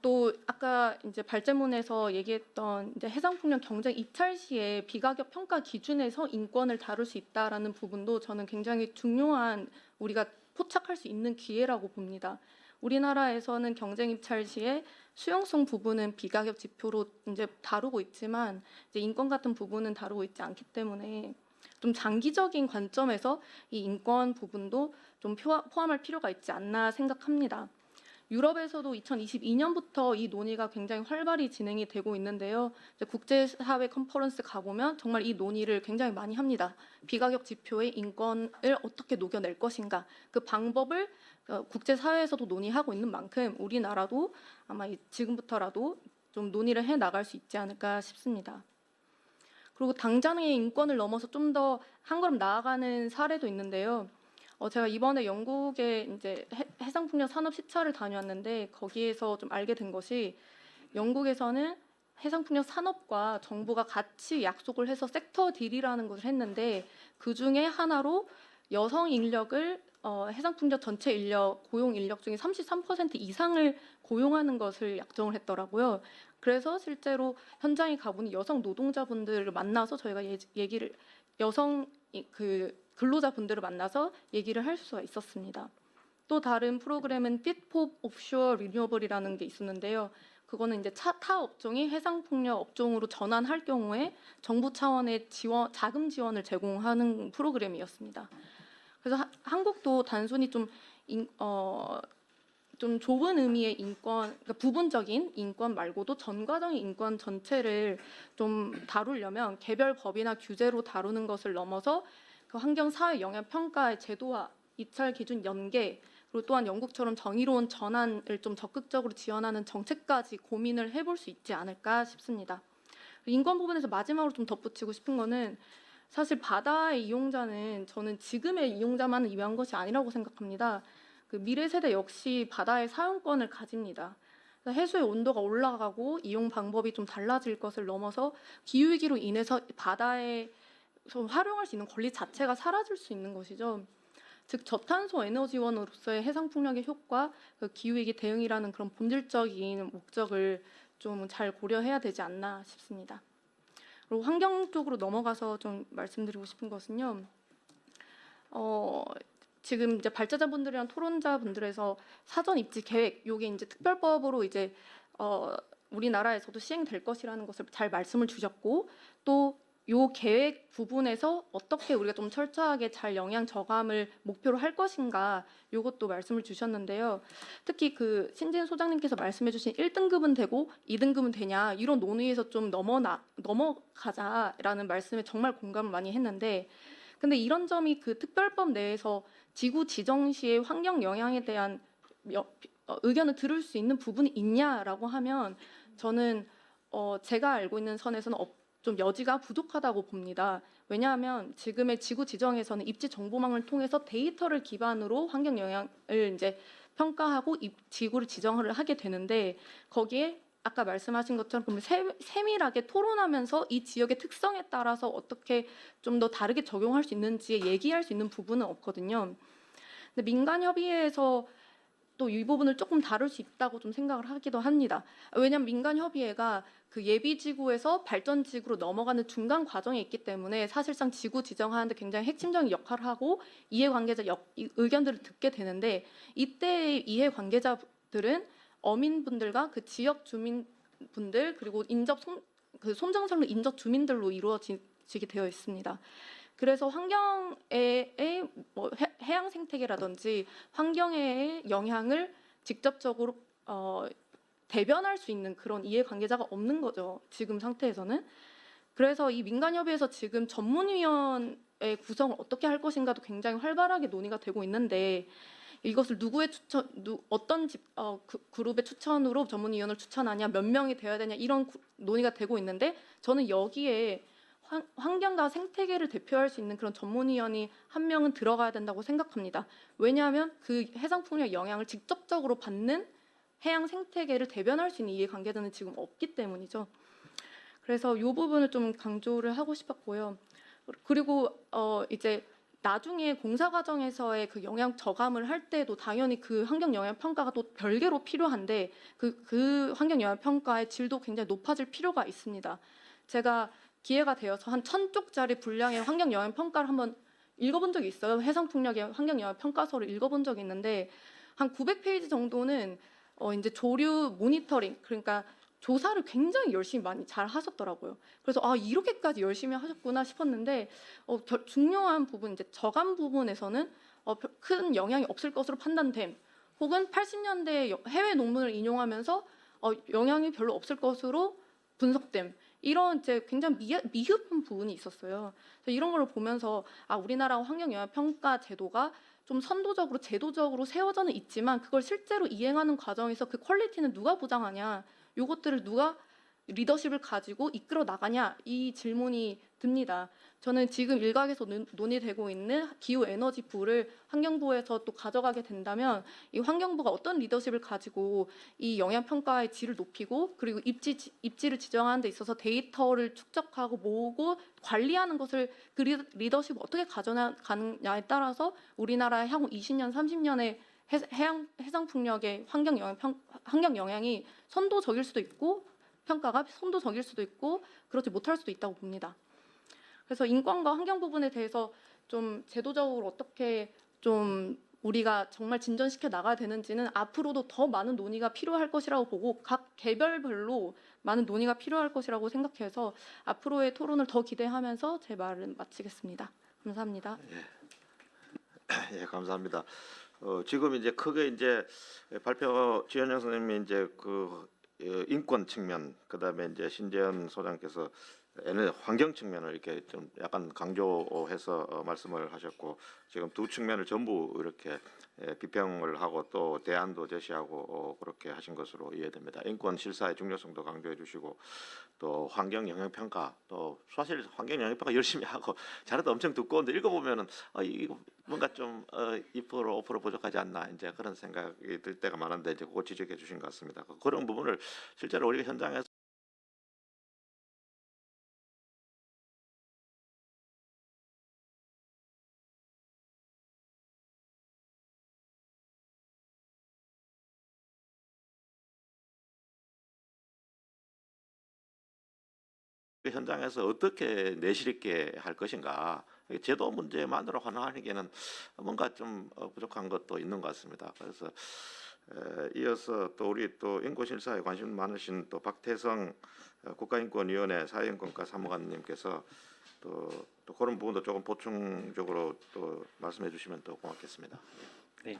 또 아까 이제 발제문에서 얘기했던 이제 해상풍력 경쟁 입찰 시에 비가격 평가 기준에서 인권을 다룰 수 있다라는 부분도 저는 굉장히 중요한 우리가 포착할 수 있는 기회라고 봅니다. 우리나라에서는 경쟁 입찰 시에 수용성 부분은 비가격 지표로 이제 다루고 있지만 이제 인권 같은 부분은 다루고 있지 않기 때문에 좀 장기적인 관점에서 이 인권 부분도 좀 포함할 필요가 있지 않나 생각합니다. 유럽에서도 2022년부터 이 논의가 굉장히 활발히 진행이 되고 있는데요. 이제 국제사회 컨퍼런스 가보면 정말 이 논의를 굉장히 많이 합니다. 비가격 지표의 인권을 어떻게 녹여낼 것인가 그 방법을 국제사회에서도 논의하고 있는 만큼 우리나라도 아마 지금부터라도 좀 논의를 해 나갈 수 있지 않을까 싶습니다. 그리고 당장의 인권을 넘어서 좀 더 한 걸음 나아가는 사례도 있는데요. 제가 이번에 영국에 이제 해상풍력 산업 시찰을 다녀왔는데 거기에서 좀 알게 된 것이 영국에서는 해상풍력 산업과 정부가 같이 약속을 해서 섹터 딜이라는 것을 했는데 그 중에 하나로 여성 인력을 해상풍력 전체 고용 인력 중에 33% 이상을 고용하는 것을 약정을 했더라고요. 그래서 실제로 현장에 가보니 여성 노동자분들을 만나서 저희가 여성 근로자분들을 만나서 얘기를 할 수가 있었습니다. 또 다른 프로그램은 Fit for Offshore Renewable이라는 게 있었는데요. 그거는 이제 타 업종이 해상풍력 업종으로 전환할 경우에 정부 차원의 자금 지원을 제공하는 프로그램이었습니다. 그래서 한국도 단순히 좀 좀 좁은 의미의 인권, 그러니까 부분적인 인권 말고도 전 과정의 인권 전체를 좀 다루려면 개별 법이나 규제로 다루는 것을 넘어서 그 환경 사회 영향 평가의 제도화, 입찰 기준 연계, 그리고 또한 영국처럼 정의로운 전환을 좀 적극적으로 지원하는 정책까지 고민을 해볼 수 있지 않을까 싶습니다. 인권 부분에서 마지막으로 좀 덧붙이고 싶은 거는 사실 바다의 이용자는 저는 지금의 이용자만을 위한 것이 아니라고 생각합니다. 그 미래 세대 역시 바다의 사용권을 가집니다. 해수의 온도가 올라가고 이용 방법이 좀 달라질 것을 넘어서 기후위기로 인해서 바다에 활용할 수 있는 권리 자체가 사라질 수 있는 것이죠. 즉 저탄소 에너지원으로서의 해상 풍력의 효과, 그 기후위기 대응이라는 그런 본질적인 목적을 좀 잘 고려해야 되지 않나 싶습니다. 그리고 환경 쪽으로 넘어가서 좀 말씀드리고 싶은 것은요. 지금 이제 발제자분들이랑 토론자분들에서 사전 입지 계획, 요게 이제 특별법으로 이제 우리나라에서도 시행될 것이라는 것을 잘 말씀을 주셨고, 또 요 계획 부분에서 어떻게 우리가 좀 철저하게 잘 영향 저감을 목표로 할 것인가, 요것도 말씀을 주셨는데요. 특히 그 신진 소장님께서 말씀해주신 1등급은 되고 2등급은 되냐, 이런 논의에서 좀 넘어가자라는 말씀에 정말 공감을 많이 했는데, 근데 이런 점이 그 특별법 내에서 지구 지정 시의 환경 영향에 대한 의견을 들을 수 있는 부분이 있냐라고 하면 저는 제가 알고 있는 선에서는 좀 여지가 부족하다고 봅니다. 왜냐하면 지금의 지구 지정에서는 입지 정보망을 통해서 데이터를 기반으로 환경 영향을 이제 평가하고 지구를 지정을 하게 되는데, 거기에 아까 말씀하신 것처럼 세밀하게 토론하면서 이 지역의 특성에 따라서 어떻게 좀 더 다르게 적용할 수 있는지 얘기할 수 있는 부분은 없거든요. 근데 민간 협의회에서 또 이 부분을 조금 다룰 수 있다고 좀 생각을 하기도 합니다. 왜냐하면 민간 협의회가 그 예비 지구에서 발전 지구로 넘어가는 중간 과정에 있기 때문에 사실상 지구 지정하는데 굉장히 핵심적인 역할을 하고 이해관계자 의견들을 듣게 되는데, 이때의 이해관계자들은 어민분들과 그 지역 주민분들, 그리고 그 솜정설로 인접 주민들로 이루어지게 되어 있습니다. 그래서 환경의 해양 생태계라든지 환경의 영향을 직접적으로 대변할 수 있는 그런 이해관계자가 없는 거죠, 지금 상태에서는. 그래서 이 민간협의회에서 지금 전문위원회 구성을 어떻게 할 것인가도 굉장히 활발하게 논의가 되고 있는데, 이것을 어떤 그룹의 추천으로 전문위원을 추천하냐, 몇 명이 되어야 되냐, 이런 논의가 되고 있는데, 저는 여기에 환경과 생태계를 대표할 수 있는 그런 전문위원이 한 명은 들어가야 된다고 생각합니다. 왜냐하면 그 해상풍력 영향을 직접적으로 받는 해양 생태계를 대변할 수 있는 이해관계자는 지금 없기 때문이죠. 그래서 이 부분을 좀 강조를 하고 싶었고요. 그리고 이제 나중에 공사 과정에서의 그 영향 저감을 할 때도 당연히 그 환경 영향 평가가 또 별개로 필요한데, 그 환경 영향 평가의 질도 굉장히 높아질 필요가 있습니다. 제가 기회가 되어서 한 1000쪽짜리 분량의 환경 영향 평가를 한번 읽어본 적이 있어요. 해상 풍력의 환경 영향 평가서를 읽어본 적이 있는데, 한 900페이지 정도는 이제 조류 모니터링, 그러니까 조사를 굉장히 열심히 많이 잘 하셨더라고요. 그래서 이렇게까지 열심히 하셨구나 싶었는데, 중요한 부분, 이제 저감 부분에서는 큰 영향이 없을 것으로 판단됨, 혹은 80년대 해외 논문을 인용하면서 영향이 별로 없을 것으로 분석됨, 이런 이제 굉장히 미흡한 부분이 있었어요. 그래서 이런 걸 보면서 우리나라 환경 영향 평가 제도가 좀 선도적으로 제도적으로 세워져는 있지만, 그걸 실제로 이행하는 과정에서 그 퀄리티는 누가 보장하냐, 요것들을 누가 리더십을 가지고 이끌어 나가냐, 이 질문이 듭니다. 저는 지금 일각에서 논의되고 있는 기후에너지부를 환경부에서 또 가져가게 된다면, 이 환경부가 어떤 리더십을 가지고 이 영향평가의 질을 높이고, 그리고 입지를 지정하는 데 있어서 데이터를 축적하고 모으고 관리하는 것을, 그 리더십을 어떻게 가져가느냐에 따라서 우리나라의 향후 20년, 30년의 해상 풍력의 환경 영향이 선도적일 수도 있고, 평가가 선도적일 수도 있고, 그렇지 못할 수도 있다고 봅니다. 그래서 인권과 환경 부분에 대해서 좀 제도적으로 어떻게 좀 우리가 정말 진전시켜 나가야 되는지는 앞으로도 더 많은 논의가 필요할 것이라고 보고, 각 개별별로 많은 논의가 필요할 것이라고 생각해서 앞으로의 토론을 더 기대하면서 제 말은 마치겠습니다. 감사합니다. 예, 감사합니다. 지금 이제 크게 이제 발표 지현영 선생님이 이제 인권 측면, 그다음에 이제 신재현 소장께서 환경 측면을 이렇게 좀 약간 강조해서 말씀을 하셨고, 지금 두 측면을 전부 이렇게 비평을 하고 또 대안도 제시하고 그렇게 하신 것으로 이해됩니다. 인권 실사의 중요성도 강조해 주시고, 또 환경 영향 평가, 또 사실 환경 영향 평가 열심히 하고 자료도 엄청 두꺼운데 읽어보면은 이거 뭔가 좀 2% 5% 부족하지 않나, 이제 그런 생각이 들 때가 많은데, 이제 그거 지적해 주신 것 같습니다. 그런 부분을 실제로 우리가 현장에서 어떻게 내실 있게 할 것인가, 제도 문제만으로 환원하기에는 뭔가 좀 부족한 것도 있는 것 같습니다. 그래서 이어서 또 우리 또 인권실사에 관심 많으신 또 박태성 국가인권위원회 사회인권과 사무관님께서 또 그런 부분도 조금 보충적으로 또 말씀해 주시면 또 고맙겠습니다. 네.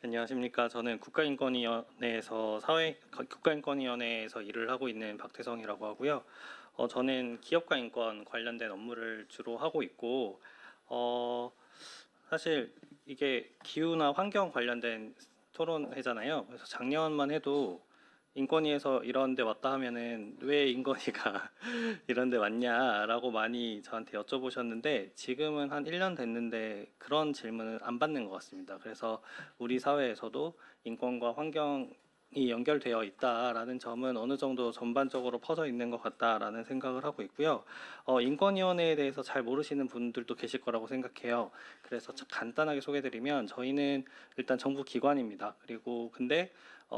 안녕하십니까. 저는 국가인권위원회에서 일을 하고 있는 박태성이라고 하고요. 저는 기업가 인권 관련된 업무를 주로 하고 있고, 사실 이게 기후나 환경 관련된 토론회잖아요. 그래서 작년만 해도 인권위에서 이런 데 왔다 하면은 왜 인권위가 이런 데 왔냐라고 많이 저한테 여쭤보셨는데, 지금은 한 1년 됐는데 그런 질문은 안 받는 것 같습니다. 그래서 우리 사회에서도 인권과 환경이 연결되어 있다라는 점은 어느 정도 전반적으로 퍼져 있는 것 같다라는 생각을 하고 있고요. 인권위원회에 대해서 잘 모르시는 분들도 계실 거라고 생각해요. 그래서 간단하게 소개드리면, 저희는 일단 정부 기관입니다. 그리고 근데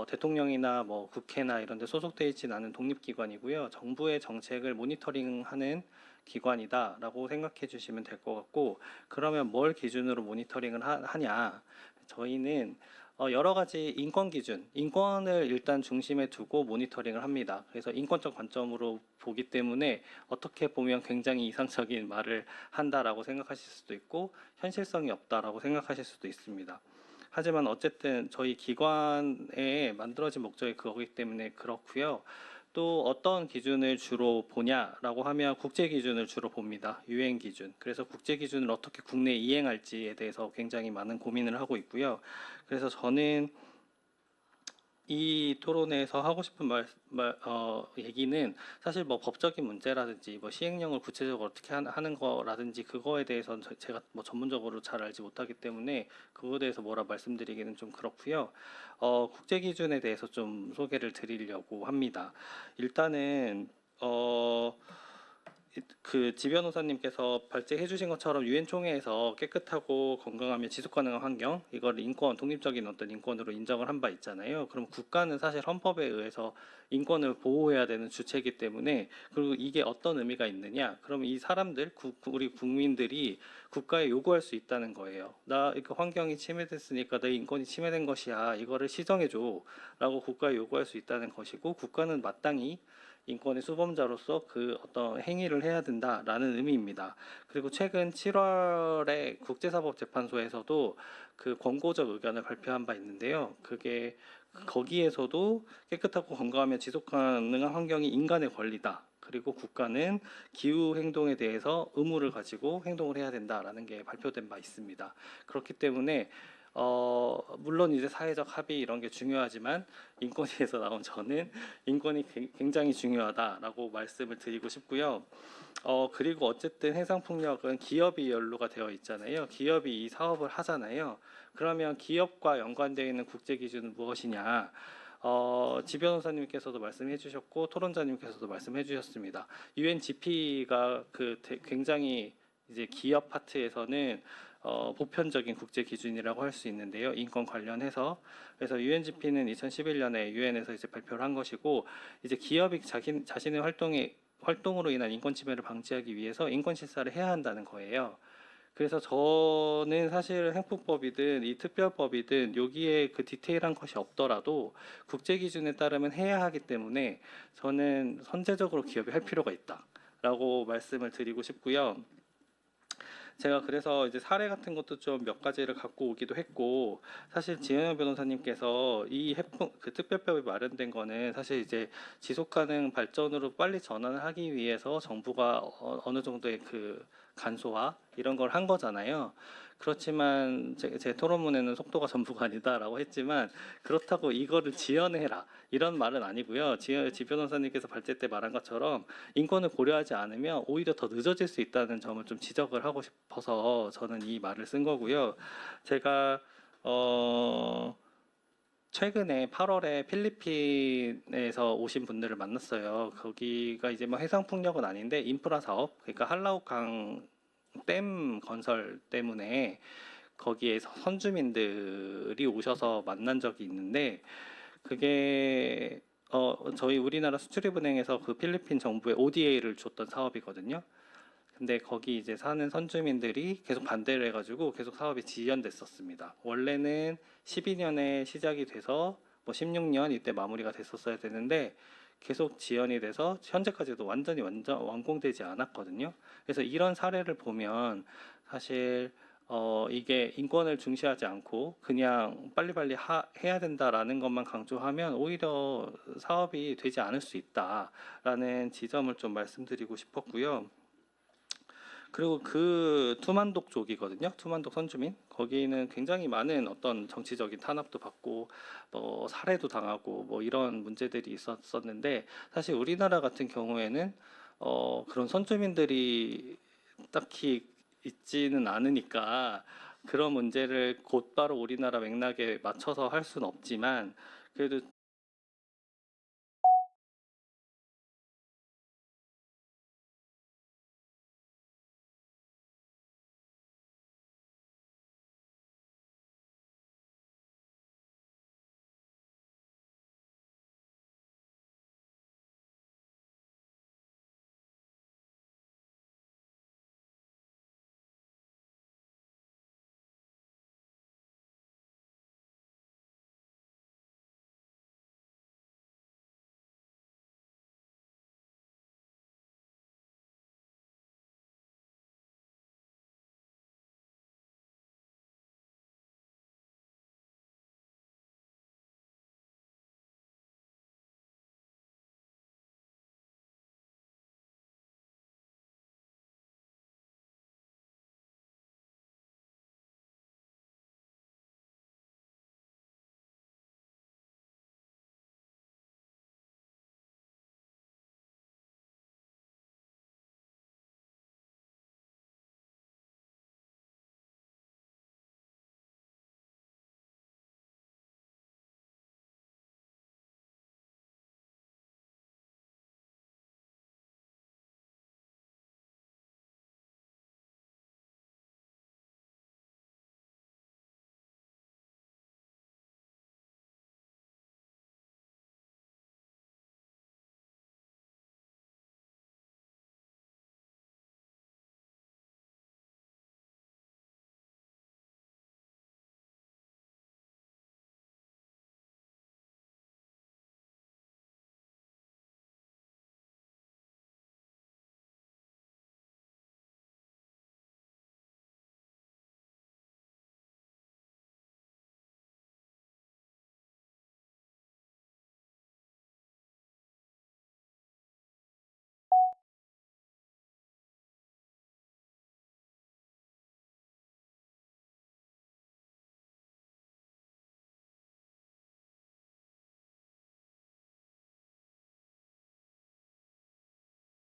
대통령이나 뭐 국회나 이런 데 소속되어 있지는 않은 독립기관이고요. 정부의 정책을 모니터링하는 기관이다라고 생각해 주시면 될 것 같고, 그러면 뭘 기준으로 모니터링을 하냐? 저희는 여러 가지 인권 기준, 인권을 일단 중심에 두고 모니터링을 합니다. 그래서 인권적 관점으로 보기 때문에 어떻게 보면 굉장히 이상적인 말을 한다라고 생각하실 수도 있고, 현실성이 없다라고 생각하실 수도 있습니다. 하지만 어쨌든 저희 기관에 만들어진 목적이 그거기 때문에 그렇고요. 또 어떤 기준을 주로 보냐라고 하면 국제 기준을 주로 봅니다. 유엔 기준. 그래서 국제 기준을 어떻게 국내에 이행할지에 대해서 굉장히 많은 고민을 하고 있고요. 그래서 저는 이 토론회에서 하고 싶은 얘기는 사실 뭐 법적인 문제라든지 뭐 시행령을 구체적으로 어떻게 하는 거라든지 그거에 대해서는 제가 뭐 전문적으로 잘 알지 못하기 때문에 그거에 대해서 뭐라 말씀드리기는 좀 그렇고요. 국제 기준에 대해서 좀 소개를 드리려고 합니다. 일단은 지 변호사님께서 발제해 주신 것처럼 유엔 총회에서 깨끗하고 건강하며 지속 가능한 환경, 이걸 인권, 독립적인 어떤 인권으로 인정을 한 바 있잖아요. 그럼 국가는 사실 헌법에 의해서 인권을 보호해야 되는 주체이기 때문에, 그리고 이게 어떤 의미가 있느냐? 그럼 이 사람들, 우리 국민들이 국가에 요구할 수 있다는 거예요. 나 이거 환경이 침해됐으니까 내 인권이 침해된 것이야. 이거를 시정해줘라고 국가에 요구할 수 있다는 것이고, 국가는 마땅히 인권의 수범자로서 그 어떤 행위를 해야 된다라는 의미입니다. 그리고 최근 7월에 국제사법재판소에서도 그 권고적 의견을 발표한 바 있는데요. 그게 거기에서도 깨끗하고 건강하며 지속 가능한 환경이 인간의 권리다. 그리고 국가는 기후 행동에 대해서 의무를 가지고 행동을 해야 된다라는 게 발표된 바 있습니다. 그렇기 때문에 물론 이제 사회적 합의 이런 게 중요하지만, 인권위에서 나온 저는 인권이 굉장히 중요하다라고 말씀을 드리고 싶고요. 그리고 어쨌든 해상풍력은 기업이 연루가 되어 있잖아요. 기업이 이 사업을 하잖아요. 그러면 기업과 연관되어 있는 국제 기준은 무엇이냐? 지 변호사님께서도 말씀해 주셨고 토론자님께서도 말씀해 주셨습니다. UNGP가 굉장히 이제 기업 파트에서는 보편적인 국제 기준이라고 할 수 있는데요. 인권 관련해서. 그래서 UNGP는 2011년에 유엔에서 이제 발표를 한 것이고, 이제 기업이 자신의 활동으로 인한 인권 침해를 방지하기 위해서 인권 실사를 해야 한다는 거예요. 그래서 저는 사실 행포법이든 이 특별법이든 여기에 그 디테일한 것이 없더라도 국제 기준에 따르면 해야 하기 때문에 저는 선제적으로 기업이 할 필요가 있다라고 말씀을 드리고 싶고요. 제가 그래서 이제 사례 같은 것도 좀 몇 가지를 갖고 오기도 했고, 사실 지은영 변호사님께서 이 그 특별법이 마련된 거는 사실 이제 지속 가능 발전으로 빨리 전환을 하기 위해서 정부가 어느 정도의 그 간소화 이런 걸 한 거잖아요. 그렇지만 제 토론문에는 속도가 전부가 아니다라고 했지만, 그렇다고 이거를 지연해라 이런 말은 아니고요. 지 변호사님께서 발제 때 말한 것처럼 인권을 고려하지 않으면 오히려 더 늦어질 수 있다는 점을 좀 지적을 하고 싶어서 저는 이 말을 쓴 거고요. 제가 최근에 8월에 필리핀에서 오신 분들을 만났어요. 거기가 이제 뭐 해상 풍력은 아닌데 인프라 사업, 그러니까 한라우강 댐 건설 때문에 거기에 선주민들이 오셔서 만난 적이 있는데, 그게 저희 우리나라 수출입은행에서 그 필리핀 정부에 ODA를 줬던 사업이거든요. 근데 거기 이제 사는 선주민들이 계속 반대를 해가지고 계속 사업이 지연됐었습니다. 원래는 12년에 시작이 돼서 뭐 16년 이때 마무리가 됐었어야 되는데 계속 지연이 돼서 현재까지도 완전 완공되지 않았거든요. 그래서 이런 사례를 보면 사실 이게 인권을 중시하지 않고 그냥 빨리빨리 해야 된다라는 것만 강조하면 오히려 사업이 되지 않을 수 있다라는 지점을 좀 말씀드리고 싶었고요. 그리고 그 투만독 쪽이거든요. 투만독 선주민 거기는 굉장히 많은 어떤 정치적인 탄압도 받고 뭐 살해도 당하고 뭐 이런 문제들이 있었는데, 사실 우리나라 같은 경우에는 그런 선주민들이 딱히 있지는 않으니까 그런 문제를 곧바로 우리나라 맥락에 맞춰서 할 수는 없지만, 그래도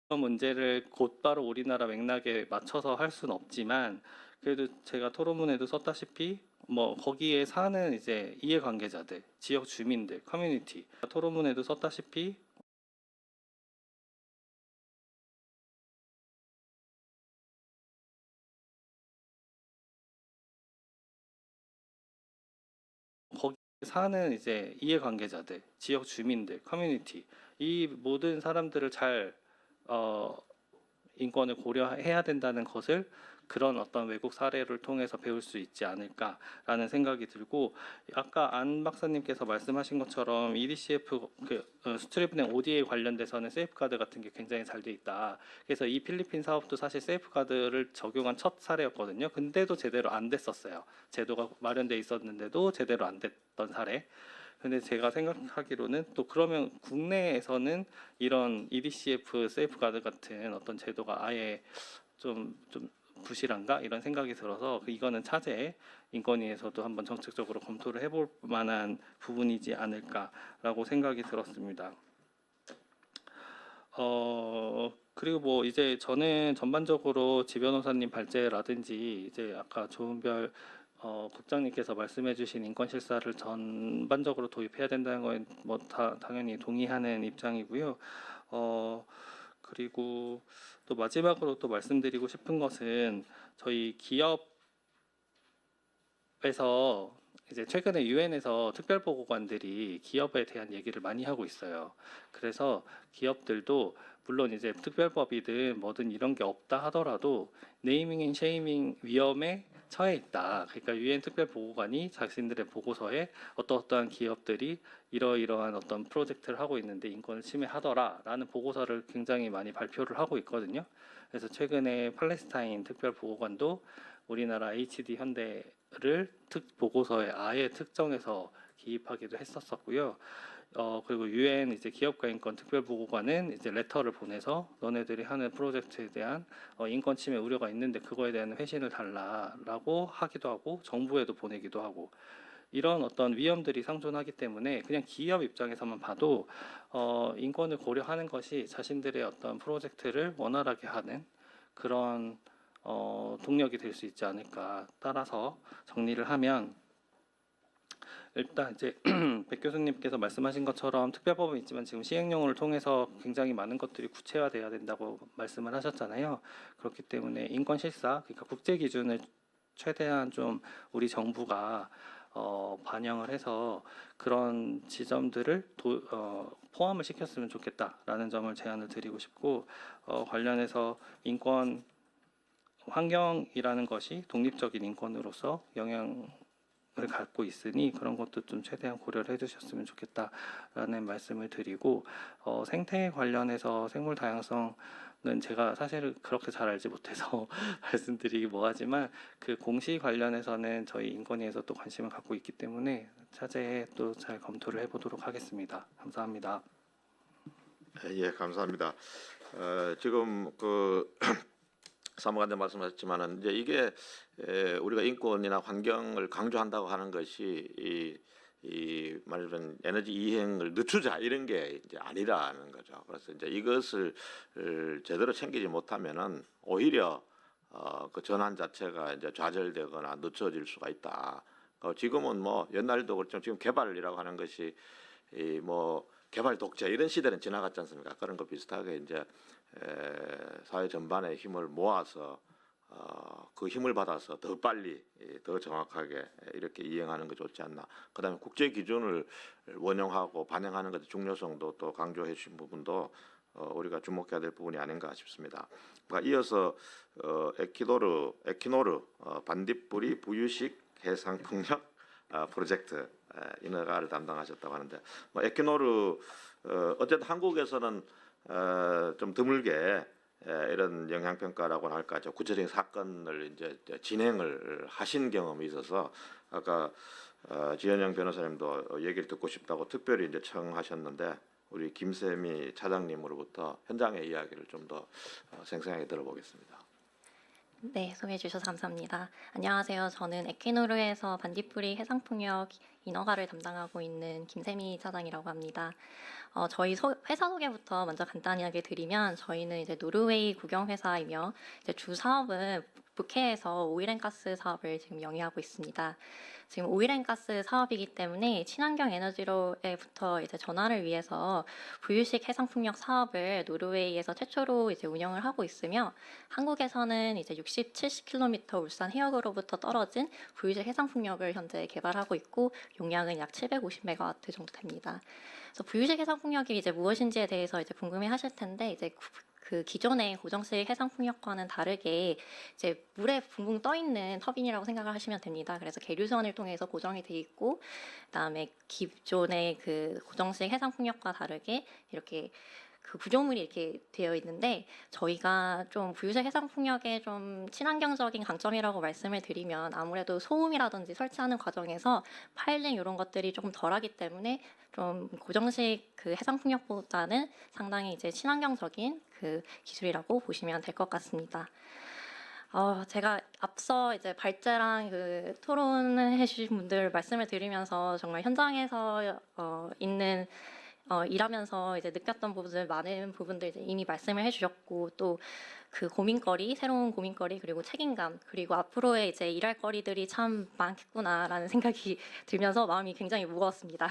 그런 문제를 곧바로 우리나라 맥락에 맞춰서 할 수는 없지만, 그래도 제가 토론문에도 썼다시피 뭐 거기에 사는 이제 이해관계자들, 지역 주민들, 커뮤니티, 토론문에도 썼다시피 거기 사는 이제 이해관계자들, 지역 주민들, 커뮤니티, 이 모든 사람들을 잘 인권을 고려해야 된다는 것을 그런 어떤 외국 사례를 통해서 배울 수 있지 않을까라는 생각이 들고, 아까 안 박사님께서 말씀하신 것처럼 EDCF 스트리브냉 ODA 관련돼서는 세이프가드 같은 게 굉장히 잘 돼 있다. 그래서 이 필리핀 사업도 사실 세이프가드를 적용한 첫 사례였거든요. 근데도 제대로 안 됐었어요. 제도가 마련돼 있었는데도 제대로 안 됐던 사례. 근데 제가 생각하기로는 또 그러면 국내에서는 이런 EDCF 세이프가드 같은 어떤 제도가 아예 좀 부실한가 이런 생각이 들어서 이거는 차제에 인권위에서도 한번 정책적으로 검토를 해볼 만한 부분이지 않을까라고 생각이 들었습니다. 그리고 뭐 이제 저는 전반적으로 지 변호사님 발제라든지 이제 아까 조은별 국장님께서 말씀해주신 인권 실사를 전반적으로 도입해야 된다는 거에 뭐 당연히 동의하는 입장이고요. 그리고 또 마지막으로 또 말씀드리고 싶은 것은 저희 기업에서 이제 최근에 유엔에서 특별보고관들이 기업에 대한 얘기를 많이 하고 있어요. 그래서 기업들도 물론 이제 특별법이든 뭐든 이런 게 없다 하더라도 네이밍 앤 쉐이밍 위험에 처해 있다. 그러니까 유엔 특별보고관이 자신들의 보고서에 어떠한 기업들이 이러이러한 어떤 프로젝트를 하고 있는데 인권을 침해하더라라는 보고서를 굉장히 많이 발표를 하고 있거든요. 그래서 최근에 팔레스타인 특별보고관도 우리나라 HD 현대를 보고서에 아예 특정해서 기입하기도 했었었고요. 그리고 유엔 이제 기업가 인권 특별보고관은 이제 레터를 보내서 너네들이 하는 프로젝트에 대한 인권 침해 우려가 있는데 그거에 대한 회신을 달라라고 하기도 하고 정부에도 보내기도 하고, 이런 어떤 위험들이 상존하기 때문에 그냥 기업 입장에서만 봐도 인권을 고려하는 것이 자신들의 어떤 프로젝트를 원활하게 하는 그런 동력이 될 수 있지 않을까. 따라서 정리를 하면 일단 이제 백 교수님께서 말씀하신 것처럼 특별법은 있지만 지금 시행령을 통해서 굉장히 많은 것들이 구체화돼야 된다고 말씀을 하셨잖아요. 그렇기 때문에 인권 실사, 그러니까 국제 기준을 최대한 좀 우리 정부가 반영을 해서 그런 지점들을 포함을 시켰으면 좋겠다라는 점을 제안을 드리고 싶고, 관련해서 인권 환경이라는 것이 독립적인 인권으로서 영향을 갖고 있으니 그런 것도 좀 최대한 고려를 해주셨으면 좋겠다라는 말씀을 드리고, 생태 관련해서 생물 다양성은 제가 사실 그렇게 잘 알지 못해서 말씀드리기 뭐하지만 그 공시 관련해서는 저희 인권위에서 또 관심을 갖고 있기 때문에 차제에 또 잘 검토를 해보도록 하겠습니다. 감사합니다. 예, 감사합니다. 지금 그 사무관님 말씀하셨지만은 이제 이게 우리가 인권이나 환경을 강조한다고 하는 것이 이 말하자면 에너지 이행을 늦추자 이런 게 이제 아니라는 거죠. 그래서 이제 이것을 제대로 챙기지 못하면은 오히려 그 전환 자체가 이제 좌절되거나 늦춰질 수가 있다. 지금은 뭐 옛날도 그렇지만 지금 개발이라고 하는 것이 이 뭐 개발 독재 이런 시대는 지나갔지 않습니까? 그런 거 비슷하게 이제 사회 전반의 힘을 모아서 그 힘을 받아서 더 빨리 더 정확하게 이렇게 이행하는 게 좋지 않나. 그다음에 국제 기준을 원용하고 반영하는 것의 중요성도 또 강조해 주신 부분도 우리가 주목해야 될 부분이 아닌가 싶습니다. 그러니까 이어서 에키노르 반딧불이 부유식 해상 풍력 프로젝트 인허가를 담당하셨다고 하는데, 뭐 에키노르 어쨌든 한국에서는 좀 드물게 이런 영향평가라고 할까, 구체적인 사건을 이제 진행을 하신 경험이 있어서 아까 지현영 변호사님도 얘기를 듣고 싶다고 특별히 이제 청하셨는데 우리 김세미 차장님으로부터 현장의 이야기를 좀 더 생생하게 들어보겠습니다. 네, 소개해 주셔서 감사합니다. 안녕하세요. 저는 에퀴노르에서 반딧불이 해상풍력 인허가를 담당하고 있는 김세미 차장이라고 합니다. 저희 회사 소개부터 먼저 간단하게 드리면, 저희는 이제 노르웨이 국영회사이며 이제 주 사업은 북해에서 오일앤가스 사업을 지금 영위하고 있습니다. 지금 오일앤가스 사업이기 때문에 친환경 에너지로부터 이제 전환을 위해서 부유식 해상풍력 사업을 노르웨이에서 최초로 이제 운영을 하고 있으며, 한국에서는 이제 60, 70km 울산 해역으로부터 떨어진 부유식 해상풍력을 현재 개발하고 있고 용량은 약 750MW 정도 됩니다. 그래서 부유식 해상풍력이 이제 무엇인지에 대해서 이제 궁금해하실 텐데, 이제 그 기존의 고정식 해상풍력과는 다르게 이제 물에 붕붕 떠 있는 터빈이라고 생각을 하시면 됩니다. 그래서 계류선을 통해서 고정이 돼 있고, 그다음에 기존의 그 고정식 해상풍력과 다르게 이렇게 그 구조물이 이렇게 되어 있는데, 저희가 좀 부유색 해상풍력의 좀 친환경적인 강점이라고 말씀을 드리면 아무래도 소음이라든지 설치하는 과정에서 파일링 이런 것들이 조금 덜하기 때문에 좀 고정식 그 해상풍력보다는 상당히 이제 친환경적인 그 기술이라고 보시면 될 것 같습니다. 제가 앞서 이제 발제랑 그 토론을 해주신 분들 말씀을 드리면서 정말 현장에서 일하면서 이제 느꼈던 부분들, 많은 부분들 이제 이미 말씀을 해주셨고, 또 그 고민거리, 새로운 고민거리, 그리고 책임감, 그리고 앞으로의 이제 일할 거리들이 참 많겠구나라는 생각이 들면서 마음이 굉장히 무거웠습니다.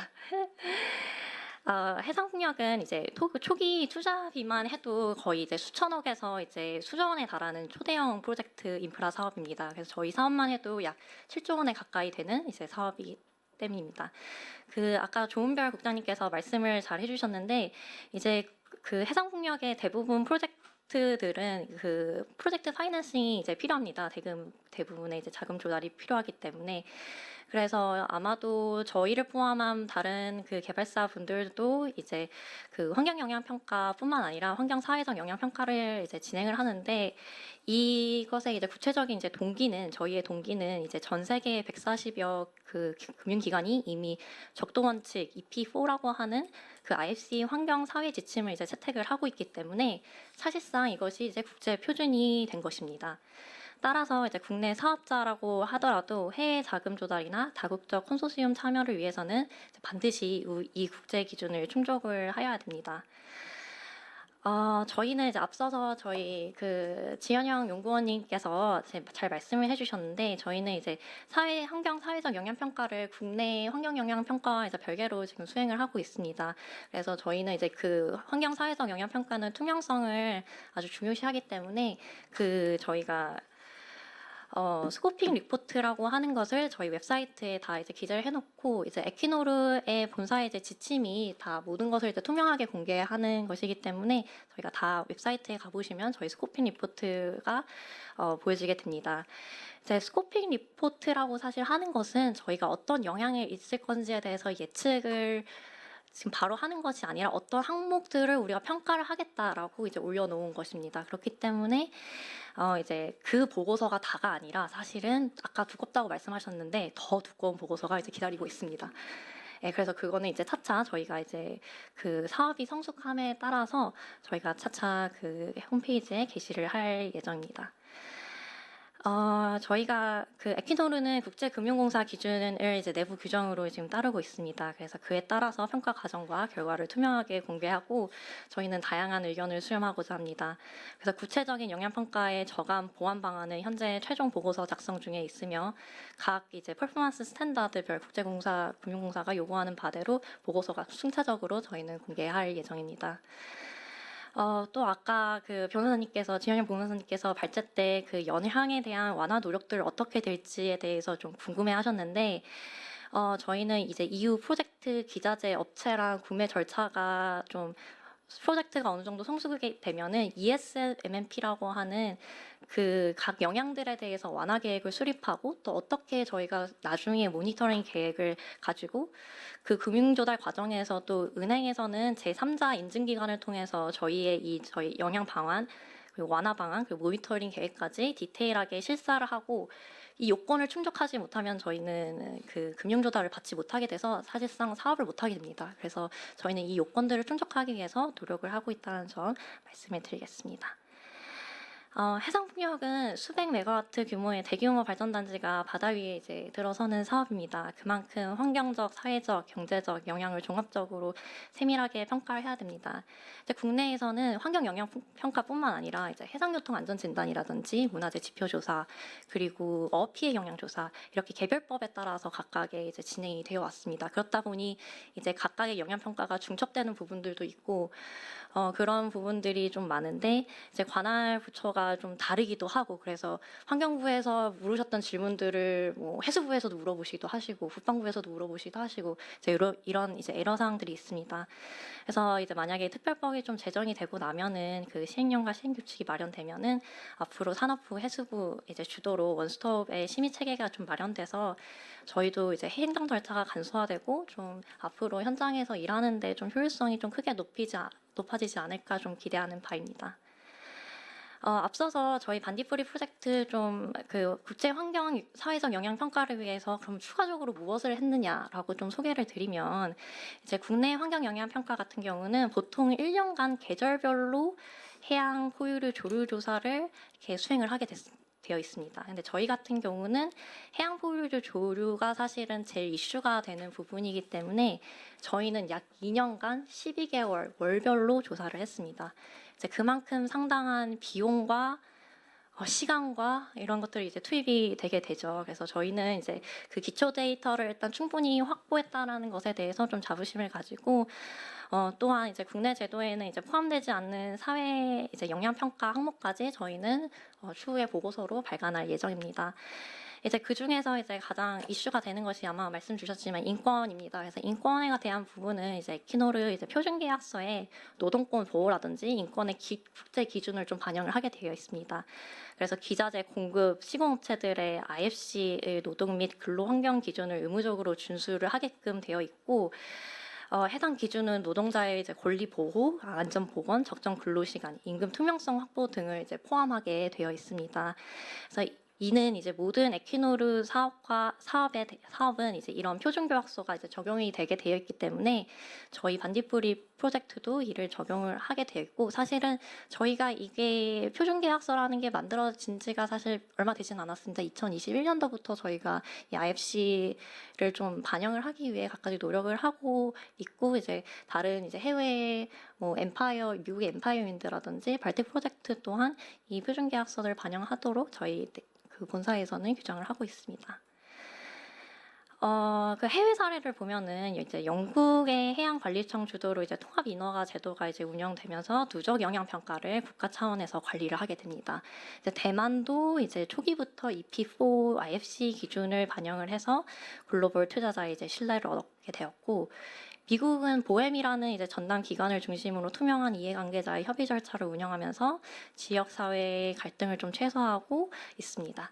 해상풍력은 이제 초기 투자비만 해도 거의 이제 수천억에서 이제 수조 원에 달하는 초대형 프로젝트 인프라 사업입니다. 그래서 저희 사업만 해도 약 7조 원에 가까이 되는 이제 사업이 때문입니다. 그 아까 조은별 국장님께서 말씀을 잘 해주셨는데, 이제 그 해상풍력의 대부분 프로젝트들은 그 프로젝트 파이낸싱이 이제 필요합니다. 대부분의 이제 자금 조달이 필요하기 때문에. 그래서 아마도 저희를 포함한 다른 그 개발사 분들도 이제 그 환경 영향 평가뿐만 아니라 환경 사회적 영향 평가를 이제 진행을 하는데, 이것의 이제 구체적인 이제 저희의 동기는 이제 전 세계 140여 그 금융기관이 이미 적도 원칙 EP4라고 하는 그 IFC 환경 사회 지침을 이제 채택을 하고 있기 때문에 사실상 이것이 이제 국제 표준이 된 것입니다. 따라서 이제 국내 사업자라고 하더라도 해외 자금 조달이나 다국적 컨소시엄 참여를 위해서는 반드시 이 국제 기준을 충족을 해야 됩니다. 저희는 이제 앞서서 저희 그 지현영 연구원님께서 잘 말씀을 해주셨는데, 저희는 이제 환경 사회적 영향 평가를 국내 환경 영향 평가에서 별개로 지금 수행을 하고 있습니다. 그래서 저희는 이제 그 환경 사회적 영향 평가는 투명성을 아주 중요시하기 때문에 그 저희가 스코핑 리포트라고 하는 것을 저희 웹사이트에 다 이제 기재를 해놓고, 이제 에퀴노르의 본사의 이제 지침이 다 모든 것을 이제 투명하게 공개하는 것이기 때문에 저희가 다 웹사이트에 가보시면 저희 스코핑 리포트가 보여지게 됩니다. 이제 스코핑 리포트라고 사실 하는 것은 저희가 어떤 영향이 있을 건지에 대해서 예측을 지금 바로 하는 것이 아니라 어떤 항목들을 우리가 평가를 하겠다라고 이제 올려놓은 것입니다. 그렇기 때문에 이제 그 보고서가 다가 아니라 사실은 아까 두껍다고 말씀하셨는데 더 두꺼운 보고서가 이제 기다리고 있습니다. 네, 그래서 그거는 이제 차차 저희가 이제 그 사업이 성숙함에 따라서 저희가 차차 그 홈페이지에 게시를 할 예정입니다. 저희가 그 에퀴노르는 국제금융공사 기준을 이제 내부 규정으로 지금 따르고 있습니다. 그래서 그에 따라서 평가 과정과 결과를 투명하게 공개하고 저희는 다양한 의견을 수렴하고자 합니다. 그래서 구체적인 영향평가의 저감 보완 방안은 현재 최종 보고서 작성 중에 있으며, 각 이제 퍼포먼스 스탠다드별 금융공사가 요구하는 바대로 보고서가 순차적으로 저희는 공개할 예정입니다. 또 아까 그 지현영 변호사님께서 발제 때 그 연향에 대한 완화 노력들 어떻게 될지에 대해서 좀 궁금해하셨는데, 저희는 이제 EU 프로젝트 기자재 업체랑 구매 절차가 좀 프로젝트가 어느 정도 성숙이 되면은 ESMMP라고 하는 그 각 영향들에 대해서 완화 계획을 수립하고, 또 어떻게 저희가 나중에 모니터링 계획을 가지고 그 금융조달 과정에서 또 은행에서는 제3자 인증기관을 통해서 저희 영향 방안, 그리고 완화 방안, 그리고 모니터링 계획까지 디테일하게 실사를 하고, 이 요건을 충족하지 못하면 저희는 그 금융조달을 받지 못하게 돼서 사실상 사업을 못하게 됩니다. 그래서 저희는 이 요건들을 충족하기 위해서 노력을 하고 있다는 점 말씀을 드리겠습니다. 해상풍력은 수백 메가와트 규모의 대규모 발전단지가 바다 위에 이제 들어서는 사업입니다. 그만큼 환경적, 사회적, 경제적 영향을 종합적으로 세밀하게 평가를 해야 됩니다. 이제 국내에서는 환경 영향 평가뿐만 아니라 이제 해상교통 안전 진단이라든지 문화재 지표 조사, 그리고 어업 피해 영향 조사, 이렇게 개별법에 따라서 각각의 이제 진행이 되어 왔습니다. 그렇다 보니 이제 각각의 영향 평가가 중첩되는 부분들도 있고, 그런 부분들이 좀 많은데, 이제 관할 부처가 분야가 좀 다르기도 하고 그래서 환경부에서 물으셨던 질문들을 뭐 해수부에서도 물어보시기도 하시고 국방부에서도 물어보시기도 하시고 이제 이런 이제 애러 사항들이 있습니다. 그래서 이제 만약에 특별법이 좀 제정이 되고 나면은 그 시행령과 시행 규칙이 마련되면은 앞으로 산업부, 해수부 이제 주도로 원스톱의 심의 체계가 좀 마련돼서 저희도 이제 행정 절차가 간소화되고 좀 앞으로 현장에서 일하는데 좀 효율성이 좀 크게 높아지지 않을까 좀 기대하는 바입니다. 앞서서 저희 반딧불이 프로젝트 좀 그 국제 환경 사회적 영향 평가를 위해서 그럼 추가적으로 무엇을 했느냐라고 좀 소개를 드리면 이제 국내 환경 영향 평가 같은 경우는 보통 1년간 계절별로 해양 포유류 조류 조사를 이렇게 수행을 하게 되어 있습니다. 근데 저희 같은 경우는 해양 포유류 조류가 사실은 제일 이슈가 되는 부분이기 때문에 저희는 약 2년간 12개월 월별로 조사를 했습니다. 이제 그만큼 상당한 비용과 시간과 이런 것들이 이제 투입이 되게 되죠. 그래서 저희는 이제 그 기초 데이터를 일단 충분히 확보했다라는 것에 대해서 좀 자부심을 가지고 또한 이제 국내 제도에는 이제 포함되지 않는 사회 이제 영향 평가 항목까지 저희는 추후에 보고서로 발간할 예정입니다. 이제 그 중에서 이제 가장 이슈가 되는 것이 아마 말씀 주셨지만 인권입니다. 그래서 인권에 대한 부분은 이제 에키노르 이제 표준계약서에 노동권 보호라든지 인권의 국제 기준을 좀 반영을 하게 되어 있습니다. 그래서 기자재 공급 시공업체들의 IFC의 노동 및 근로 환경 기준을 의무적으로 준수를 하게끔 되어 있고. 해당 기준은 노동자의 이제 권리 보호, 안전 보건, 적정 근로 시간, 임금 투명성 확보 등을 이제 포함하게 되어 있습니다. 그래서 이는 이제 모든 에키노르 사업은 이제 이런 표준 계약서가 이제 적용이 되게 되어 있기 때문에 저희 반딧불이 프로젝트도 이를 적용을 하게 되어 있고 사실은 저희가 이게 표준 계약서라는 게 만들어진 지가 사실 얼마 되진 않았습니다. 2021년도부터 저희가 이 IFC를 좀 반영을 하기 위해 갖가지 노력을 하고 있고 이제 다른 이제 해외 뭐 미국의 엠파이어윈드라든지 발틱 프로젝트 또한 이 표준 계약서를 반영하도록 저희 그 본사에서는 규정을 하고 있습니다. 그 해외 사례를 보면은 이제 영국의 해양관리청 주도로 이제 통합 인허가 제도가 이제 운영되면서 누적 영향 평가를 국가 차원에서 관리를 하게 됩니다. 이제 대만도 이제 초기부터 EP4 IFC 기준을 반영을 해서 글로벌 투자자의 이제 신뢰를 얻게 되었고. 미국은 보엠이라는 이제 전담 기관을 중심으로 투명한 이해관계자의 협의 절차를 운영하면서 지역 사회의 갈등을 좀 최소화하고 있습니다.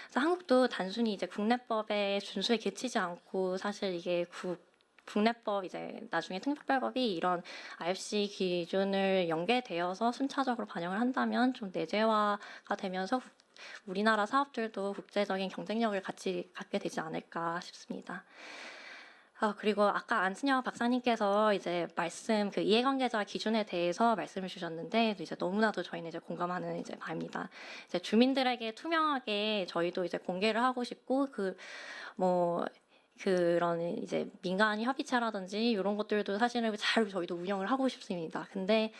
그래서 한국도 단순히 이제 국내법의 준수에 그치지 않고 사실 이게 국내법 이제 나중에 특별법이 이런 IFC 기준을 연계되어서 순차적으로 반영을 한다면 좀 내재화가 되면서 우리나라 사업들도 국제적인 경쟁력을 같이 갖게 되지 않을까 싶습니다. 그리고 아까 안순영 박사님께서 이제 그 이해관계자 기준에 대해서 말씀을 주셨는데 이제 너무나도 저희는 이제 공감하는 이제 바입니다. 이제 주민들에게 투명하게 저희도 이제 공개를 하고 싶고 그런 이제 민간 협의체라든지 이런 것들도 사실은 잘 저희도 운영을 하고 싶습니다. 근데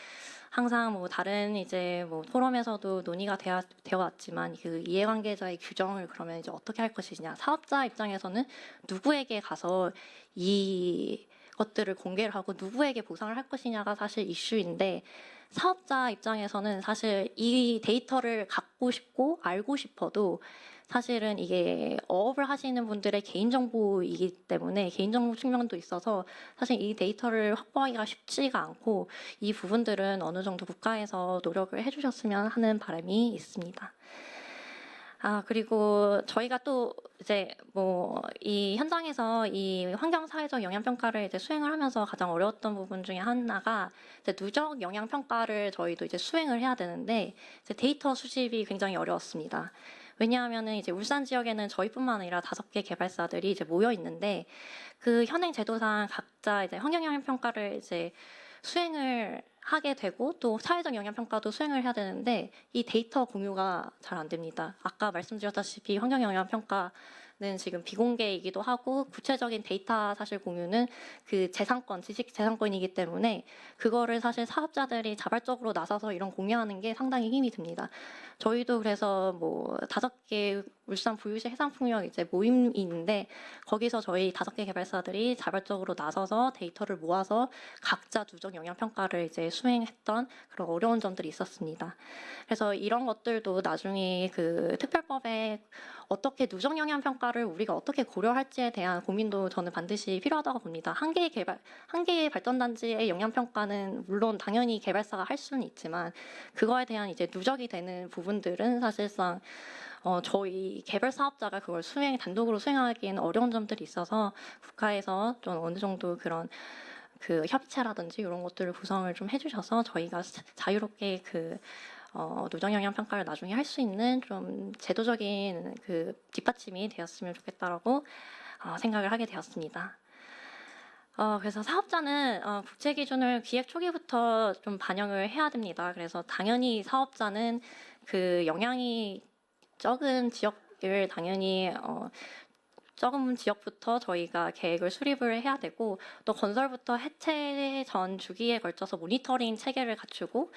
항상 뭐 다른 이제 뭐 포럼에서도 논의가 되어 왔지만 그 이해관계자의 규정을 그러면 이제 어떻게 할 것이냐. 사업자 입장에서는 누구에게 가서 이 것들을 공개를 하고 누구에게 보상을 할 것이냐가 사실 이슈인데 사업자 입장에서는 사실 이 데이터를 갖고 싶고 알고 싶어도 사실은 이게 어업을 하시는 분들의 개인정보이기 때문에 개인정보 측면도 있어서 사실 이 데이터를 확보하기가 쉽지가 않고 이 부분들은 어느 정도 국가에서 노력을 해주셨으면 하는 바람이 있습니다. 그리고 저희가 또 이제 뭐 이 현장에서 이 환경 사회적 영향 평가를 이제 수행을 하면서 가장 어려웠던 부분 중에 하나가 이제 누적 영향 평가를 저희도 이제 수행을 해야 되는데 이제 데이터 수집이 굉장히 어려웠습니다. 왜냐하면은 이제 울산 지역에는 저희뿐만 아니라 5개 개발사들이 이제 모여 있는데 그 현행 제도상 각자 이제 환경 영향 평가를 이제 수행을 하게 되고 또 사회적 영향 평가도 수행을 해야 되는데 이 데이터 공유가 잘 안 됩니다. 아까 말씀드렸다시피 환경 영향 평가는 지금 비공개이기도 하고 구체적인 데이터 사실 공유는 그 재산권, 지식 재산권이기 때문에 그거를 사실 사업자들이 자발적으로 나서서 이런 공유하는 게 상당히 힘이 듭니다. 저희도 그래서 뭐 5개 울산 부유시 해상풍력 이제 모임이 있는데 거기서 저희 5개 개발사들이 자발적으로 나서서 데이터를 모아서 각자 누적 영향 평가를 이제 수행했던 그런 어려운 점들이 있었습니다. 그래서 이런 것들도 나중에 그 특별법에 어떻게 누적 영향 평가를 우리가 어떻게 고려할지에 대한 고민도 저는 반드시 필요하다고 봅니다. 한 개의 발전단지의 영향 평가는 물론 당연히 개발사가 할 수는 있지만 그거에 대한 이제 누적이 되는 부분들은 사실상 저희 개발 사업자가 그걸 단독으로 수행하기에는 어려운 점들이 있어서 국가에서 좀 어느 정도 그런 그 협의체라든지 이런 것들을 구성을 좀 해주셔서 저희가 자유롭게 그 누적 영향 평가를 나중에 할 수 있는 좀 제도적인 그 뒷받침이 되었으면 좋겠다라고 생각을 하게 되었습니다. 그래서 사업자는 국제 기준을 기획 초기부터 좀 반영을 해야 됩니다. 그래서 당연히 사업자는 그 영향이 적은 지역을 당연히 적은 지역부터 저희가 계획을 수립을 해야 되고 또 건설부터 해체 전 주기에 걸쳐서 모니터링 체계를 갖추고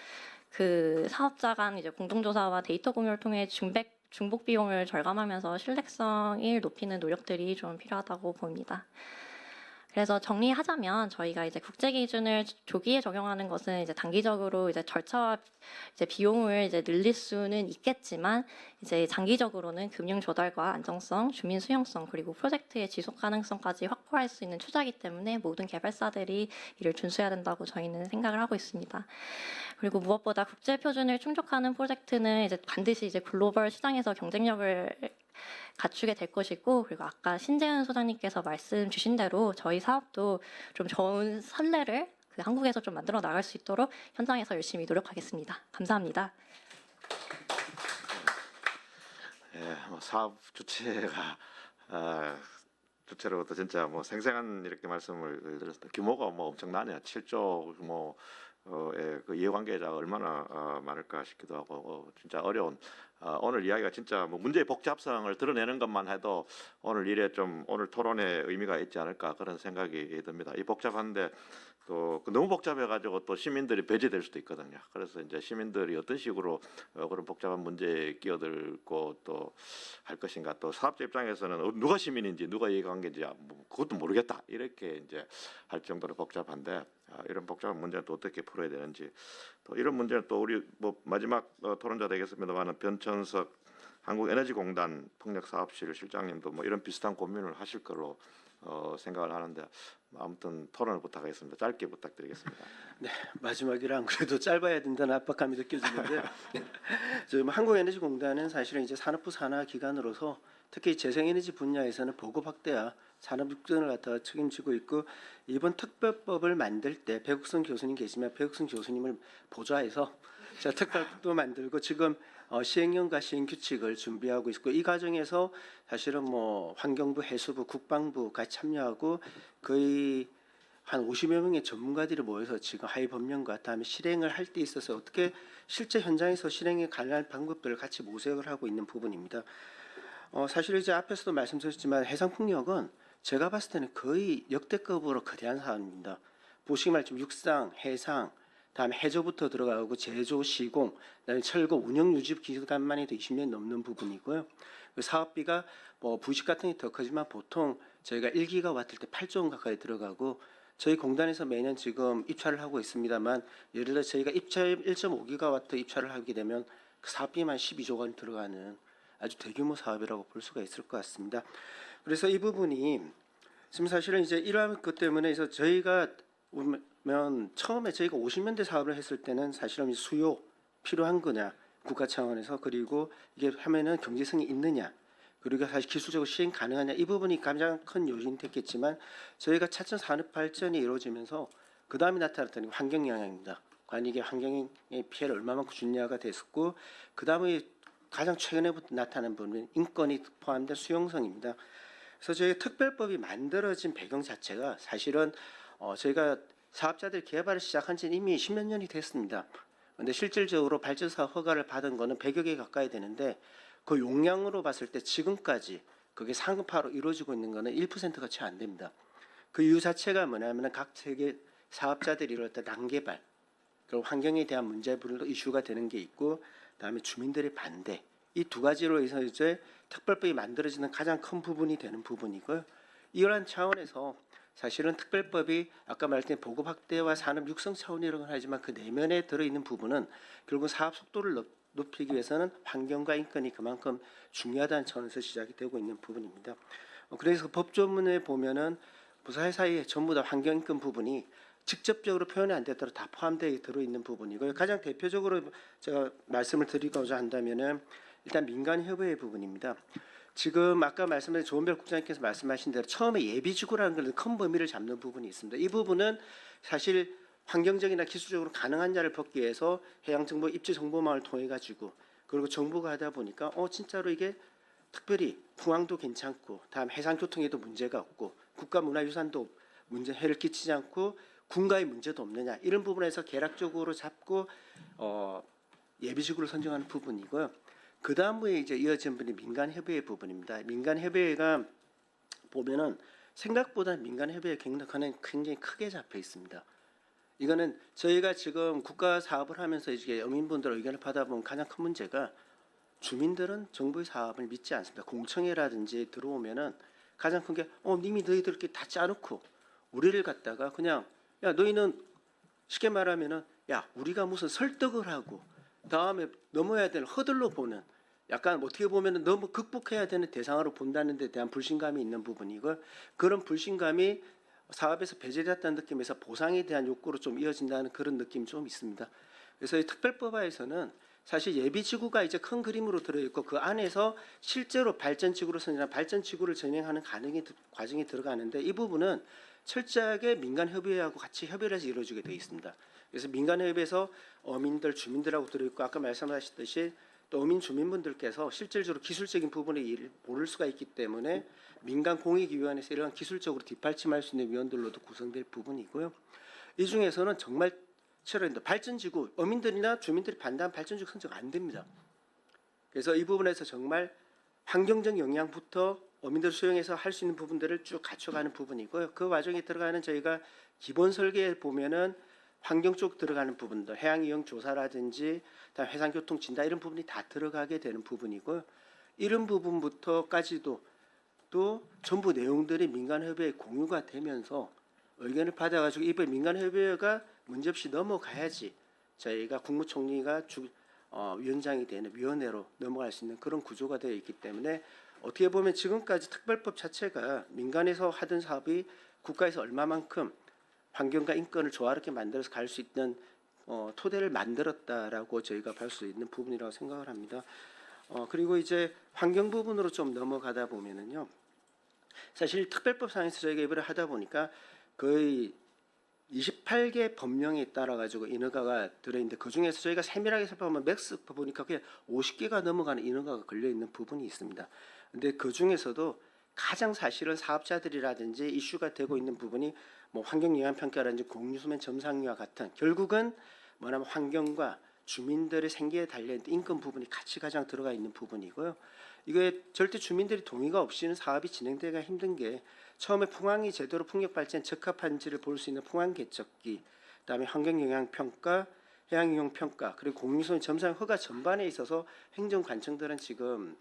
그 사업자 간 이제 공동조사와 데이터 공유를 통해 중복 비용을 절감하면서 신뢰성을 높이는 노력들이 좀 필요하다고 봅니다. 그래서 정리하자면 저희가 이제 국제 기준을 조기에 적용하는 것은 이제 단기적으로 이제 절차와 이제 비용을 이제 늘릴 수는 있겠지만 이제 장기적으로는 금융 조달과 안정성, 주민 수용성 그리고 프로젝트의 지속 가능성까지 확보할 수 있는 투자이기 때문에 모든 개발사들이 이를 준수해야 된다고 저희는 생각을 하고 있습니다. 그리고 무엇보다 국제 표준을 충족하는 프로젝트는 이제 반드시 이제 글로벌 시장에서 경쟁력을 갖추게 될 것이고 그리고 아까 신재은 소장님께서 말씀 주신 대로 저희 사업도 좀 좋은 선례를 그 한국에서 좀 만들어 나갈 수 있도록 현장에서 열심히 노력하겠습니다. 감사합니다. 사업 주체가 주체로부터 진짜 뭐 생생한 이렇게 말씀을 드렸습니다. 규모가 뭐 엄청나네요. 7조 규모의 그 이해관계자가 얼마나 많을까 싶기도 하고 진짜 어려운 오늘 이야기가 진짜 뭐 문제의 복잡성을 드러내는 것만 해도 오늘 일에 좀 오늘 토론에 의미가 있지 않을까 그런 생각이 듭니다. 이 복잡한데 또 너무 복잡해가지고 또 시민들이 배제될 수도 있거든요. 그래서 이제 시민들이 어떤 식으로 그런 복잡한 문제에 끼어들고 또 할 것인가 또 사업자 입장에서는 누가 시민인지 누가 이해관계인지 뭐 그것도 모르겠다 이렇게 이제 할 정도로 복잡한데 이런 복잡한 문제는 또 어떻게 풀어야 되는지 또 이런 문제는 또 우리 뭐 마지막 토론자 되겠습니다만은 변천석 한국에너지공단 풍력사업실 실장님도 뭐 이런 비슷한 고민을 하실 거로 생각을 하는데 아무튼 토론을 부탁하겠습니다. 짧게 부탁드리겠습니다. 네, 마지막이라 안 그래도 짧아야 된다는 압박감이 느껴지는데요. 지금 한국에너지공단은 사실은 이제 산업부 산하 기관으로서 특히 재생에너지 분야에서는 보급 확대와 산업 육전을 갖다가 책임지고 있고 이번 특별법을 만들 때 배국선 교수님 계시면 배국선 교수님을 보좌해서 제가 특별법도 만들고 지금 시행령과 시행 규칙을 준비하고 있고 이 과정에서 사실은 뭐 환경부, 해수부, 국방부 같이 참여하고 거의 한 50여 명의 전문가들이 모여서 지금 하위 법령과 다음에 실행을 할 때 있어서 어떻게 실제 현장에서 실행에 가능한 방법들을 같이 모색을 하고 있는 부분입니다. 사실 이제 앞에서도 말씀드렸지만 해상풍력은 제가 봤을 때는 거의 역대급으로 거대한 사안입니다. 보시기 말처럼 육상, 해상, 다음에 해저부터 들어가고 제조, 시공, 그다음에 철거, 운영 유지 기간만 해도 20년 넘는 부분이고요. 그 사업비가 뭐 부식 같은 게 더 크지만 보통 저희가 1기가와트 때 8조 원 가까이 들어가고 저희 공단에서 매년 지금 입찰을 하고 있습니다만 예를 들어 저희가 입찰 1.5기가와트 입찰을 하게 되면 그 사업비만 12조 원 들어가는 아주 대규모 사업이라고 볼 수가 있을 것 같습니다. 그래서 이 부분이 지금 사실은 이제 이러한 것 때문에 그래서 저희가 보면 처음에 저희가 50년대 사업을 했을 때는 사실은 수요 필요한 거냐 국가 차원에서 그리고 이게 하면은 경제성이 있느냐 그리고 사실 기술적으로 시행 가능하냐 이 부분이 가장 큰 요인이 됐겠지만 저희가 차츰 산업 발전이 이루어지면서 그 다음에 나타났던 게 환경 영향입니다. 과연 이게 환경에 피해를 얼마만큼 주냐가 됐었고 그 다음에 가장 최근에부터 나타난 부분은 인권이 포함된 수용성입니다. 그래서 저희 특별법이 만들어진 배경 자체가 사실은 저희가 사업자들 개발을 시작한 지는 이미 10몇 년이 됐습니다. 그런데 실질적으로 발전사업 허가를 받은 거는 100여 개 가까이 되는데 그 용량으로 봤을 때 지금까지 그게 상급화로 이루어지고 있는 거는 1%가 채 안 됩니다. 그 이유 자체가 뭐냐면 각 세계 사업자들이 이럴 때 난개발 그리고 환경에 대한 문제들도 이슈가 되는 게 있고 그다음에 주민들의 반대 이 두 가지로 해서 이제 특별법이 만들어지는 가장 큰 부분이 되는 부분이고요. 이러한 차원에서 사실은 특별법이 아까 말씀드린 보급 확대와 산업 육성 차원이라고 하지만 그 내면에 들어있는 부분은 결국 사업 속도를 높이기 위해서는 환경과 인권이 그만큼 중요하다는 차원에서 시작이 되고 있는 부분입니다. 그래서 법조문에 보면은 부사회 사이에 전부 다 환경 인권 부분이 직접적으로 표현이 안 되도록 다 포함되어 들어있는 부분이고요. 가장 대표적으로 제가 말씀을 드리고자 한다면은 일단 민간 협의회 부분입니다. 지금 아까 말씀드린 조은별 국장님께서 말씀하신 대로 처음에 예비지구라는 걸 큰 범위를 잡는 부분이 있습니다. 이 부분은 사실 환경적이나 기술적으로 가능한자를 벗기 위해서 해양정보 입지정보망을 통해 가지고 그리고 정부가 하다 보니까 진짜로 이게 특별히 풍항도 괜찮고 다음 해상교통에도 문제가 없고 국가문화유산도 해를 끼치지 않고 군가의 문제도 없느냐 이런 부분에서 계략적으로 잡고 예비지구를 선정하는 부분이고요. 그 다음에 이제 이어진 분이 민간협의회 부분입니다. 민간협의회가 보면은 생각보다 민간협의회 굉장히 크게 잡혀 있습니다. 이거는 저희가 지금 국가 사업을 하면서 이제 어민분들 의견을 받아보면 가장 큰 문제가 주민들은 정부의 사업을 믿지 않습니다. 공청회라든지 들어오면은 가장 큰 게 님이 너희들 이렇게 다 짜놓고 우리를 갖다가 그냥 야 너희는 쉽게 말하면은 야 우리가 무슨 설득을 하고 다음에 넘어야 될 허들로 보는 약간 어떻게 보면은 너무 극복해야 되는 대상으로 본다는 데 대한 불신감이 있는 부분이고 그런 불신감이 사업에서 배제됐다는 느낌에서 보상에 대한 욕구로 좀 이어진다는 그런 느낌이 좀 있습니다. 그래서 이 특별법화에서는 사실 예비지구가 이제 큰 그림으로 들어있고 그 안에서 실제로 발전지구로 선정한 발전지구를 진행하는 과정이 들어가는데 이 부분은 철저하게 민간협의회하고 같이 협의를 해서 이루어지게 되어 있습니다. 그래서 민간협의회에서 어민들, 주민들하고 들어있고 아까 말씀하셨듯이 또 어민 주민분들께서 실질적으로 기술적인 부분에 모를 수가 있기 때문에 민간공익위원회에서 이런 기술적으로 뒷받침할 수 있는 위원들로도 구성될 부분이고요. 이 중에서는 정말 치열합니다. 발전지구, 어민들이나 주민들이 반대하면 발전지구 선정 안 됩니다. 그래서 이 부분에서 정말 환경적 영향부터 어민들 수용해서 할 수 있는 부분들을 쭉 갖춰가는 부분이고요. 그 과정에 들어가는 저희가 기본 설계에 보면은 환경 쪽 들어가는 부분들, 해양이용 조사라든지 다음 해상교통 진단 이런 부분이 다 들어가게 되는 부분이고요. 이런 부분부터까지도 또 전부 내용들이 민간협의회에 공유가 되면서 의견을 받아가지고 이번 민간협의회가 문제없이 넘어가야지 저희가 국무총리가 위원장이 되는 위원회로 넘어갈 수 있는 그런 구조가 되어 있기 때문에 어떻게 보면 지금까지 특별법 자체가 민간에서 하던 사업이 국가에서 얼마만큼 환경과 인권을 조화롭게 만들어서 갈 수 있는 토대를 만들었다라고 저희가 볼 수 있는 부분이라고 생각을 합니다. 그리고 이제 환경 부분으로 좀 넘어가다 보면은요. 사실 특별법상에서 저희가 이번에 하다 보니까 거의 28개 법령에 따라 가지고 인허가가 들어있는데 그 중에서 저희가 세밀하게 살펴보면 맥스 보니까 그냥 50개가 넘어가는 인허가가 걸려 있는 부분이 있습니다. 근데 그 중에서도 가장 사실은 사업자들이라든지 이슈가 되고 있는 부분이 뭐 환경영향평가라든지 공유수면 점상류와 같은 결국은 뭐냐면 환경과 주민들의 생계에 달려있는 인권 부분이 같이 가장 들어가 있는 부분이고요. 이게 절대 주민들이 동의가 없이는 사업이 진행되기가 힘든 게 처음에 풍항이 제대로 풍력 발전 적합한지를 볼 수 있는 풍항 개척기, 그다음에 환경영향평가, 해양이용평가, 그리고 공유수면 점상 허가 전반에 있어서 행정관청들은 지금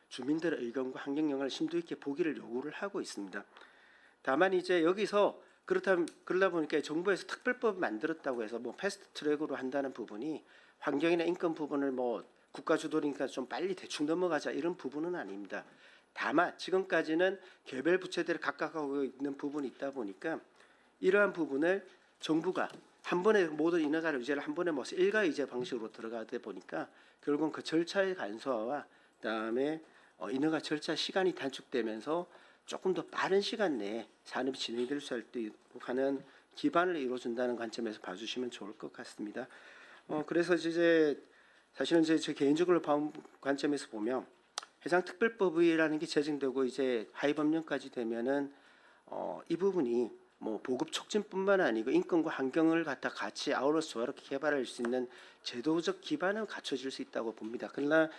주민들의 의견과 환경 영향을 심도 있게 보기를 요구를 하고 있습니다. 다만 이제 여기서 그러다 보니까 정부에서 특별법을 만들었다고 해서 뭐 패스트 트랙으로 한다는 부분이 환경이나 인권 부분을 뭐 국가 주도니까 좀 빨리 대충 넘어가자 이런 부분은 아닙니다. 다만 지금까지는 개별 부처들이 각각 하고 있는 부분이 있다 보니까 이러한 부분을 정부가 한 번에 모든 인허가를 의제를 한 번에 모아서 일가의제 방식으로 들어가다 보니까 결국은 그 절차의 간소화와 그다음에 인허가 절차 시간이 단축되면서 조금 더 빠른 시간 내에 산업이 진행될 수 있도록 하는 기반을 이루어준다는 관점에서 봐주시면 좋을 것 같습니다. 그래서 이제 사실은 제 개인적으로 본 관점에서 보면 해상특별법이라는 게 제정되고 이제 하위법령까지 되면은 이 부분이 뭐 보급 촉진뿐만 아니고 인권과 환경을 갖다 같이 아우러서 조화롭게 개발할 수 있는 제도적 기반은 갖춰질 수 있다고 봅니다. 그러나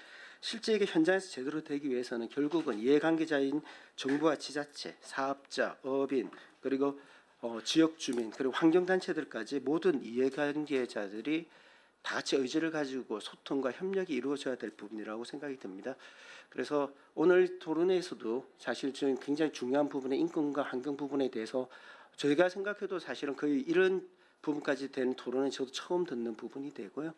실제 이게 현장에서 제대로 되기 위해서는 결국은 이해관계자인 정부와 지자체, 사업자, 어민, 그리고 지역 주민, 그리고 환경단체들까지 모든 이해관계자들이 다 같이 의지를 가지고 소통과 협력이 이루어져야 될 부분이라고 생각이 듭니다. 그래서 오늘 토론회에서도 사실 저는 굉장히 중요한 부분의 인권과 환경 부분에 대해서 저희가 생각해도 사실은 거의 이런 부분까지 된 토론은 저도 처음 듣는 부분이 되고요.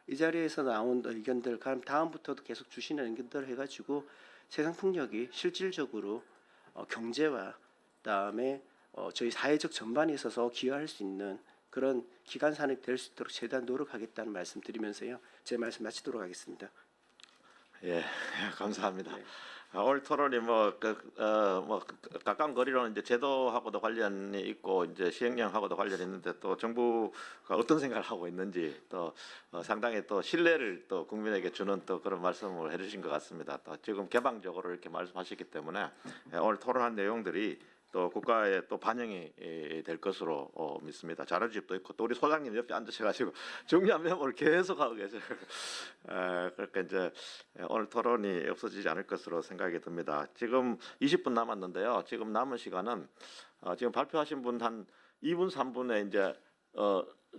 이 자리에서 나온 의견들, 그럼 다음부터도 계속 주시는 의견들 해가지고 세상 풍력이 실질적으로 경제와 그다음에 저희 사회적 전반에 있어서 기여할 수 있는 그런 기간 산업이 될 수 있도록 최대한 노력하겠다는 말씀드리면서요. 제 말씀 마치도록 하겠습니다. 예, 감사합니다. 네. 오늘 토론이 가까운 거리로는 이제 제도하고도 관련이 있고 이제 시행령하고도 관련이 있는데 또 정부가 어떤 생각을 하고 있는지 또 상당히 또 신뢰를 또 국민에게 주는 또 그런 말씀을 해주신 것 같습니다. 또 지금 개방적으로 이렇게 말씀하셨기 때문에 오늘 토론한 내용들이 또 국가에 또 반영이 될 것으로 믿습니다. 자료집도 있고 또 우리 소장님 옆에 앉으셔가지고 중요한 메모를 계속 하고 계세요. 그러니까 이제 오늘 토론이 없어지지 않을 것으로 생각이 듭니다. 지금 20분 남았는데요. 지금 남은 시간은 지금 발표하신 분 한 2분 3분에 이제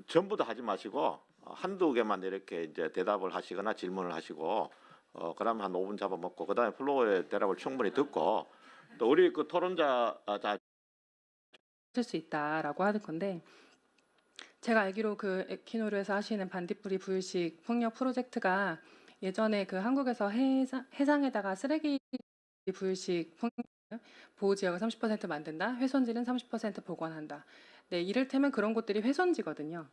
전부 다 하지 마시고 한두 개만 이렇게 이제 대답을 하시거나 질문을 하시고 그다음에 한 5분 잡아먹고 그다음에 플로어의 대답을 충분히 듣고 또 우리 그 토론자 쓸 수 있다라고 하는 건데 제가 알기로 그 에키노르에서 하시는 반딧불이 부유식 풍력 프로젝트가 예전에 그 한국에서 해상에다가 쓰레기 부유식 풍력 보호 지역을 30% 만든다, 훼손지는 30% 보관한다. 네, 이를테면 그런 곳들이 훼손지거든요.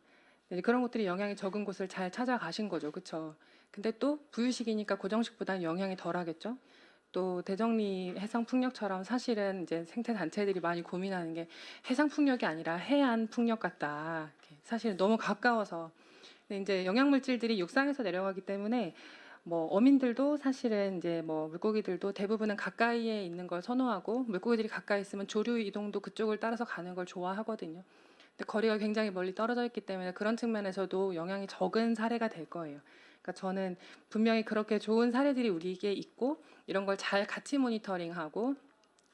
네, 그런 곳들이 영향이 적은 곳을 잘 찾아가신 거죠, 그렇죠? 근데 또 부유식이니까 고정식보다는 영향이 덜하겠죠. 또 대정리 해상풍력처럼 사실은 이제 생태 단체들이 많이 고민하는 게 해상풍력이 아니라 해안 풍력 같다. 사실 너무 가까워서 근데 이제 영양물질들이 육상에서 내려가기 때문에 뭐 어민들도 사실은 이제 뭐 물고기들도 대부분은 가까이에 있는 걸 선호하고 물고기들이 가까이 있으면 조류 이동도 그쪽을 따라서 가는 걸 좋아하거든요. 근데 거리가 굉장히 멀리 떨어져 있기 때문에 그런 측면에서도 영향이 적은 사례가 될 거예요. 그러니까 저는 분명히 그렇게 좋은 사례들이 우리에게 있고 이런 걸 잘 같이 모니터링하고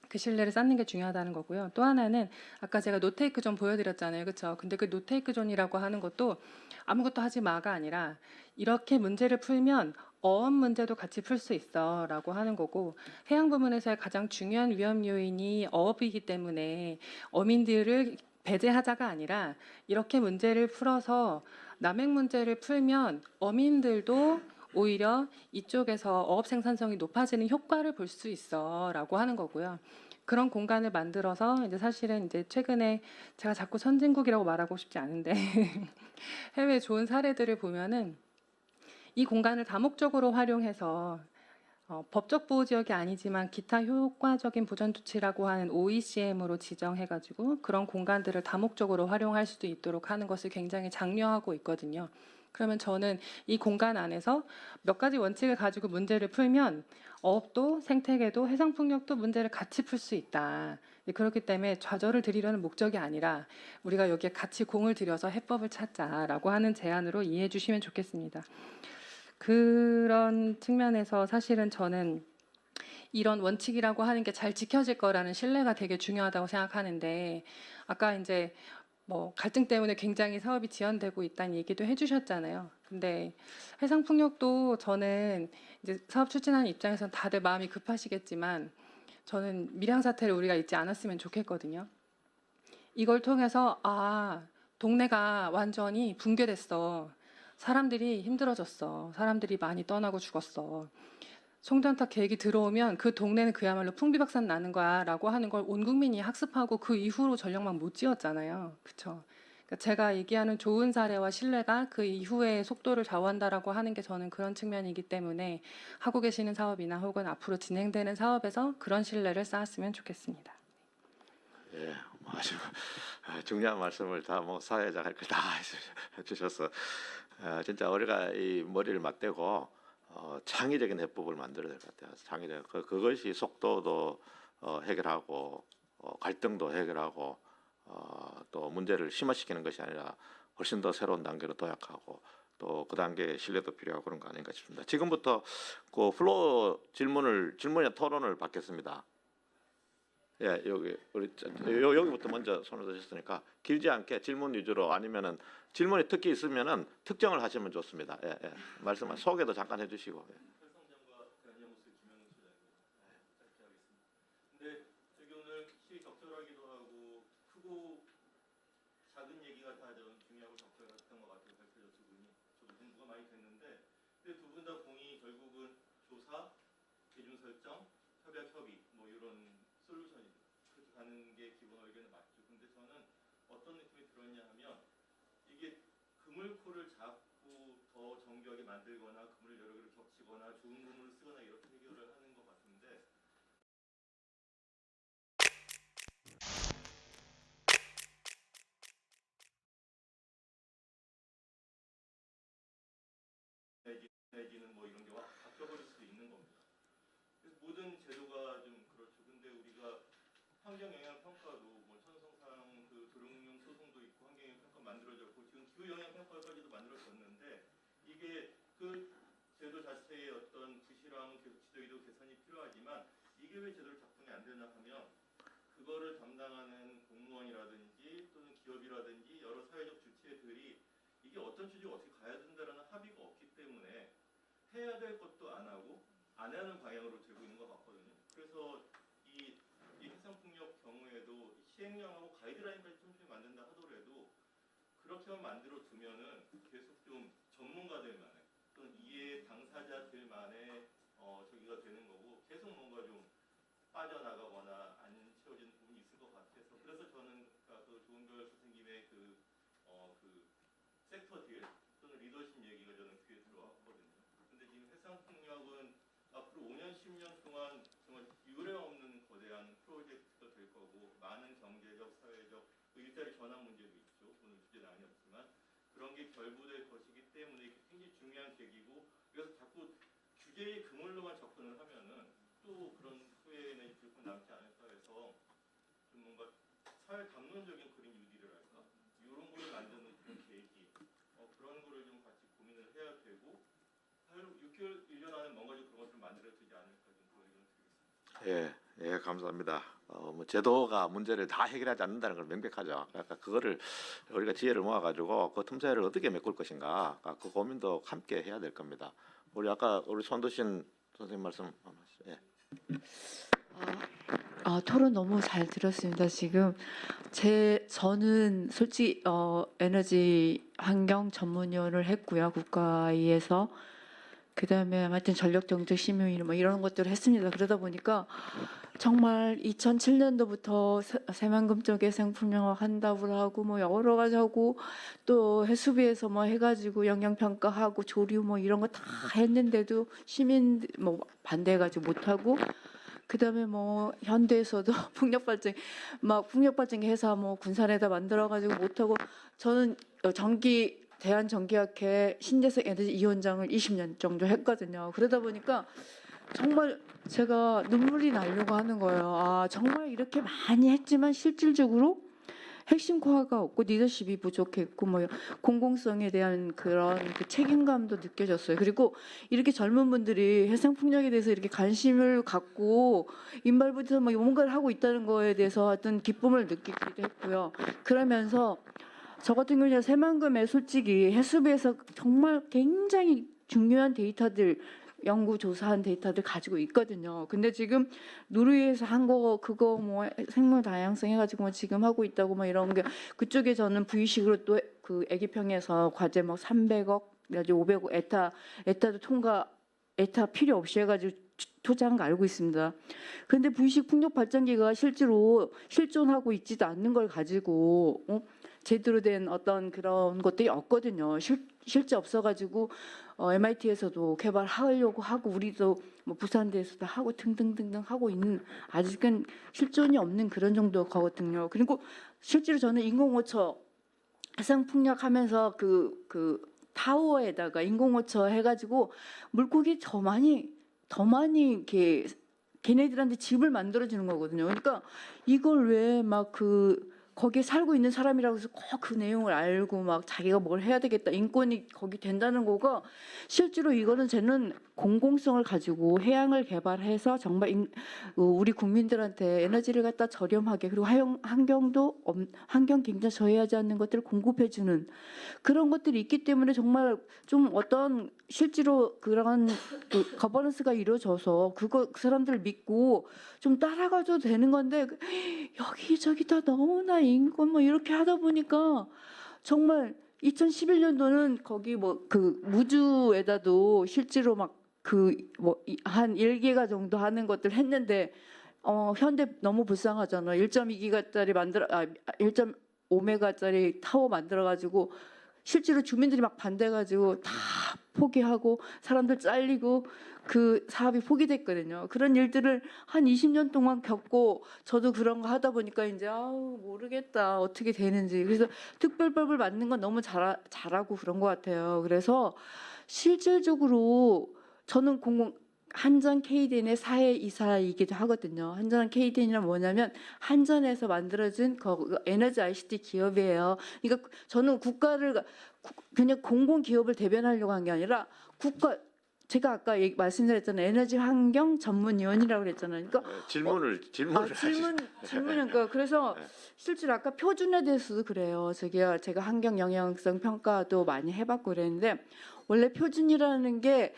그 신뢰를 쌓는 게 중요하다는 거고요. 또 하나는 아까 제가 노테이크 존 보여드렸잖아요, 그렇죠? 근데 그 노테이크 존이라고 하는 것도 아무것도 하지 마가 아니라 이렇게 문제를 풀면 어업 문제도 같이 풀 수 있어라고 하는 거고 해양 부문에서의 가장 중요한 위험 요인이 어업이기 때문에 어민들을 배제하자가 아니라 이렇게 문제를 풀어서 남획 문제를 풀면 어민들도 오히려 이쪽에서 어업 생산성이 높아지는 효과를 볼 수 있어라고 하는 거고요. 그런 공간을 만들어서 이제 사실은 이제 최근에 제가 자꾸 선진국이라고 말하고 싶지 않은데 해외 좋은 사례들을 보면은 이 공간을 다목적으로 활용해서 법적 보호 지역이 아니지만 기타 효과적인 보전 조치라고 하는 OECM으로 지정해가지고 그런 공간들을 다목적으로 활용할 수도 있도록 하는 것을 굉장히 장려하고 있거든요. 그러면 저는 이 공간 안에서 몇 가지 원칙을 가지고 문제를 풀면 어업도 생태계도 해상풍력도 문제를 같이 풀 수 있다. 그렇기 때문에 좌절을 드리려는 목적이 아니라 우리가 여기에 같이 공을 들여서 해법을 찾자라고 하는 제안으로 이해해 주시면 좋겠습니다. 그런 측면에서 사실은 저는 이런 원칙이라고 하는 게 잘 지켜질 거라는 신뢰가 되게 중요하다고 생각하는데 아까 이제 뭐 갈등 때문에 굉장히 사업이 지연되고 있다는 얘기도 해주셨잖아요. 근데 해상풍력도 저는 이제 사업 추진하는 입장에서는 다들 마음이 급하시겠지만 저는 밀양 사태를 우리가 잊지 않았으면 좋겠거든요. 이걸 통해서 동네가 완전히 붕괴됐어. 사람들이 힘들어졌어. 사람들이 많이 떠나고 죽었어. 송전탑 계획이 들어오면 그 동네는 그야말로 풍비박산 나는 거야라고 하는 걸 온 국민이 학습하고 그 이후로 전력망 못 지었잖아요. 그렇죠? 그러니까 제가 얘기하는 좋은 사례와 신뢰가 그 이후의 속도를 좌우한다라고 하는 게 저는 그런 측면이기 때문에 하고 계시는 사업이나 혹은 앞으로 진행되는 사업에서 그런 신뢰를 쌓았으면 좋겠습니다. 예, 아주 중요한 말씀을 다 뭐 사회자 할 걸 다 해주셔서 진짜 우리가 이 머리를 맞대고 창의적인 해법을 만들어야 될 것 같아요. 창의적 그것이 속도도 해결하고 갈등도 해결하고 또 문제를 심화시키는 것이 아니라 훨씬 더 새로운 단계로 도약하고 또 그 단계에 신뢰도 필요하고 그런 거 아닌가 싶습니다. 지금부터 그 플로어 질문이나 토론을 받겠습니다. 예, 여기 우리 여기부터 먼저 손을 드셨으니까 길지 않게 질문 위주로 아니면은 질문이 특히 있으면은 특정을 하시면 좋습니다. 예, 예. 말씀 소개도 잠깐 해주시고. 예. 근데 저기 오늘 시위 적절하기도 하고 크고 작은 얘기가 다 좀 중요하고 적절했던 것 같아요. 발표 두 분이 저도 공부가 많이 됐는데, 근데 두 분 다 공이 결국은 조사, 기준 설정, 협약 협의 뭐 이런 솔루션이 그렇게 가는 게 기본 의견은 맞죠. 근데 저는 어떤 느낌이 들었냐 하면 이게 그물코를 자꾸 더 정교하게 만들거나 그물을 여러 개를 겹치거나 좋은 그물을 쓰거나 이렇게 해결을 하는 것 같은데. 내기는 뭐 이런 게 바뀌어버릴 수도 있는 겁니다. 그래서 모든 제도가 좀 그렇죠. 근데 우리가 환경 영향 평가도 뭐 천성상 그 도룡뇽 소송도 있고 환경 영향 평가 만들어졌고 지금 기후 영향 평가까지도 만들어졌는데 이게 그 제도 자체의 어떤 부실함, 지도도 개선이 필요하지만 이게 왜 제대로 작동이 안 되나 하면 그거를 담당하는 공무원이라든지 또는 기업이라든지 여러 사회적 주체들이 이게 어떤 취지로 어떻게 가야 된다라는 합의가 없기 때문에 해야 될 것도 안 하고 안 하는 방향으로 되고 있는 것 같거든요. 그래서 이 해상폭력 경우에도 시행령하고 가이드라인까지 촘촘히 만든다 하더라도 그렇게만 만들어 두면은 계속 좀 전문가들만의 또는 이해 당사자들만의 저기가 되는 거고 계속 뭔가 좀 빠져나가거나 안 채워지는 부분이 있을 것 같아서 그래서 저는 아까 그 조은별 선생님의 그 섹터들 또는 리더십 얘기가 저는 귀에 들어왔거든요. 근데 지금 해상폭력은 앞으로 5년, 10년 동안 정말 유례 없는 거대한 프로젝트가 될 거고 많은 경제적, 사회적, 일자리 전환 문제도 있죠. 오늘 주제는 아니었지만 그런 게 결부될 것이기 때문에 이게 굉장히 중요한 계기고 그래서 자꾸 규제의 그물로만 접근을 하면은 또 그런 후회는 결코 남지 않을까 해서 좀 뭔가 사회 담론적인 그림 유지를 할까 이런 걸 만드는 그런 계기 그런 거를 좀 같이 고민을 해야 되고 6개월, 1년 안에 뭔가 좀 그런 것을 만들어야 되지 않을까 좀 그런 의견을 드리겠습니다. 예, 예, 감사합니다. 뭐 제도가 문제를 다 해결하지 않는다는 건 명백하죠. 그러니까 그거를 우리가 지혜를 모아가지고 그 틈새를 어떻게 메꿀 것인가, 그 고민도 함께 해야 될 겁니다. 우리 아까 우리 손드신 선생님 말씀 한번 하시죠. 예. 토론 너무 잘 들었습니다. 지금 저는 솔직히 에너지 환경 전문위원을 했고요. 국가위에서 그다음에 하여튼 전력정책 심의위 뭐 이런 것들을 했습니다. 그러다 보니까 정말 2007년도부터 새만금 쪽에 해상풍력을 한다고 하고 뭐 여러 가지 하고 또 해수부에서 뭐 해가지고 영향평가하고 조류 뭐 이런 거 다 했는데도 시민 뭐 반대해가지고 못하고 그다음에 뭐 현대에서도 풍력발전기 회사 뭐 군산에다 만들어가지고 못하고 저는 대한전기학회 신재생 에너지 위원장을 20년 정도 했거든요. 그러다 보니까 정말 제가 눈물이 나려고 하는 거예요. 정말 이렇게 많이 했지만 실질적으로 핵심 코어가 없고 리더십이 부족했고 뭐 공공성에 대한 그런 그 책임감도 느껴졌어요. 그리고 이렇게 젊은 분들이 해상풍력에 대해서 이렇게 관심을 갖고 인발부터 뭐 뭔가를 하고 있다는 거에 대해서 어떤 기쁨을 느끼기도 했고요. 그러면서 저 같은 경우는 새만금에 솔직히 해수부에서 정말 굉장히 중요한 데이터들 연구 조사한 데이터들 가지고 있거든요. 근데 지금 누리에서 한 거 그거 뭐 생물 다양성 해가지고 뭐 지금 하고 있다고 뭐 이런 게 그쪽에 저는 V식으로 또 그 애기평에서 과제 뭐 300억 내지 500억 에타 필요 없이 해가지고 투자한 거 알고 있습니다. 그런데 V식 풍력 발전기가 실제로 실존하고 있지도 않는 걸 가지고 제대로 된 어떤 그런 것들이 없거든요. 실제 없어가지고 MIT에서도 개발하려고 하고 우리도 뭐 부산대에서도 하고 등등등등 하고 있는 아직은 실존이 없는 그런 정도 거거든요. 그리고 실제로 저는 인공호처 해상풍력하면서 그 타워에다가 인공호처 해가지고 물고기 더 많이 이렇게 걔네들한테 집을 만들어주는 거거든요. 그러니까 이걸 왜 막 거기에 살고 있는 사람이라고 해서 꼭 그 내용을 알고 막 자기가 뭘 해야 되겠다 인권이 거기 된다는 거가 실제로 이거는 저는 공공성을 가지고 해양을 개발해서 정말 우리 국민들한테 에너지를 갖다 저렴하게 그리고 환경 굉장히 저해하지 않는 것들을 공급해주는 그런 것들이 있기 때문에 정말 좀 어떤 실제로 그런 그 거버넌스가 이루어져서 그 사람들을 믿고 좀 따라가도 되는 건데 여기저기 다 너무나 인권 뭐 이렇게 하다 보니까 정말 2011년도는 거기 뭐 그 무주에다도 실제로 막 그 뭐 한 1기가 정도 하는 것들 했는데 현대 너무 불쌍하잖아. 1.2기가짜리 1.5메가짜리 타워 만들어 가지고 실제로 주민들이 막 반대가지고 다 포기하고 사람들 잘리고 그 사업이 포기됐거든요. 그런 일들을 한 20년 동안 겪고 저도 그런 거 하다 보니까 이제 모르겠다 어떻게 되는지. 그래서 특별법을 만든 건 너무 잘하고 그런 것 같아요. 그래서 실질적으로 저는 한전 KDN의 사회 이사이기도 하거든요. 한전 KDN이란 뭐냐면 한전에서 만들어진 에너지 ICT 기업이에요. 그러니까 저는 국가를 그냥 공공 기업을 대변하려고 한 게 아니라 제가 아까 말씀드렸잖아요. 에너지 환경 전문위원이라고 그랬잖아요. 그러니까 질문이니까 그래서 네. 실제로 아까 표준에 대해서도 그래요. 제가 환경 영향성 평가도 많이 해봤고 그랬는데 원래 표준이라는 게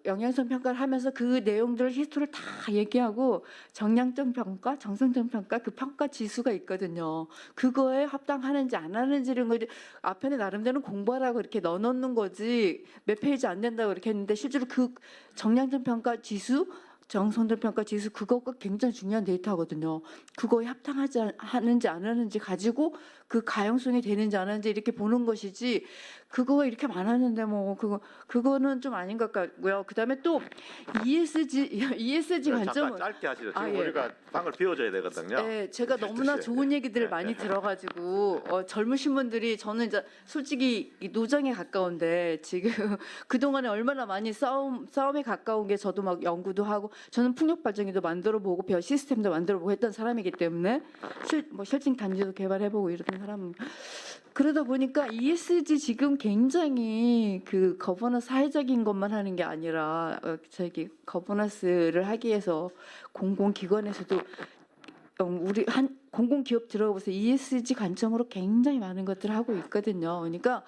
영향성 평가를 하면서 그 내용들 히스토리를 다 얘기하고 정량적 평가, 정성적 평가 그 평가 지수가 있거든요. 그거에 합당하는지 안 하는지 이런 거 앞에 나름대로 공부하라고 이렇게 넣어놓는 거지 몇 페이지 안 된다고 이렇게 했는데 실제로 그 정량적 평가 지수 정성적 평가 지수 그거가 굉장히 중요한 데이터거든요. 그거에 합당하지 하는지 안 하는지 가지고 그 가용성이 되는지 안 하는지 이렇게 보는 것이지 그거가 이렇게 많았는데 뭐 그거는 좀 아닌 것 같고요. 그다음에 또 ESG 관점은 잠깐 짧게 하시죠. 지금 예. 우리가 방을 비워줘야 되거든요. 네, 제가 너무나 좋은 얘기들을 많이 들어가지고 젊으신 분들이 저는 이제 솔직히 이 노정에 가까운데 지금 그 동안에 얼마나 많이 싸움에 가까운 게 저도 막 연구도 하고 저는 풍력 발전기도 만들어보고 별 시스템도 만들어보고 했던 사람이기 때문에 실증 단지도 개발해보고 이랬던 사람. 그러다 보니까 ESG 지금 굉장히 그 거버넌스 사회적인 것만 하는 게 아니라 거버넌스를 하기 위해서 공공기관에서도 우리 공공기업 들어가보세요. ESG 관점으로 굉장히 많은 것들을 하고 있거든요. 그러니까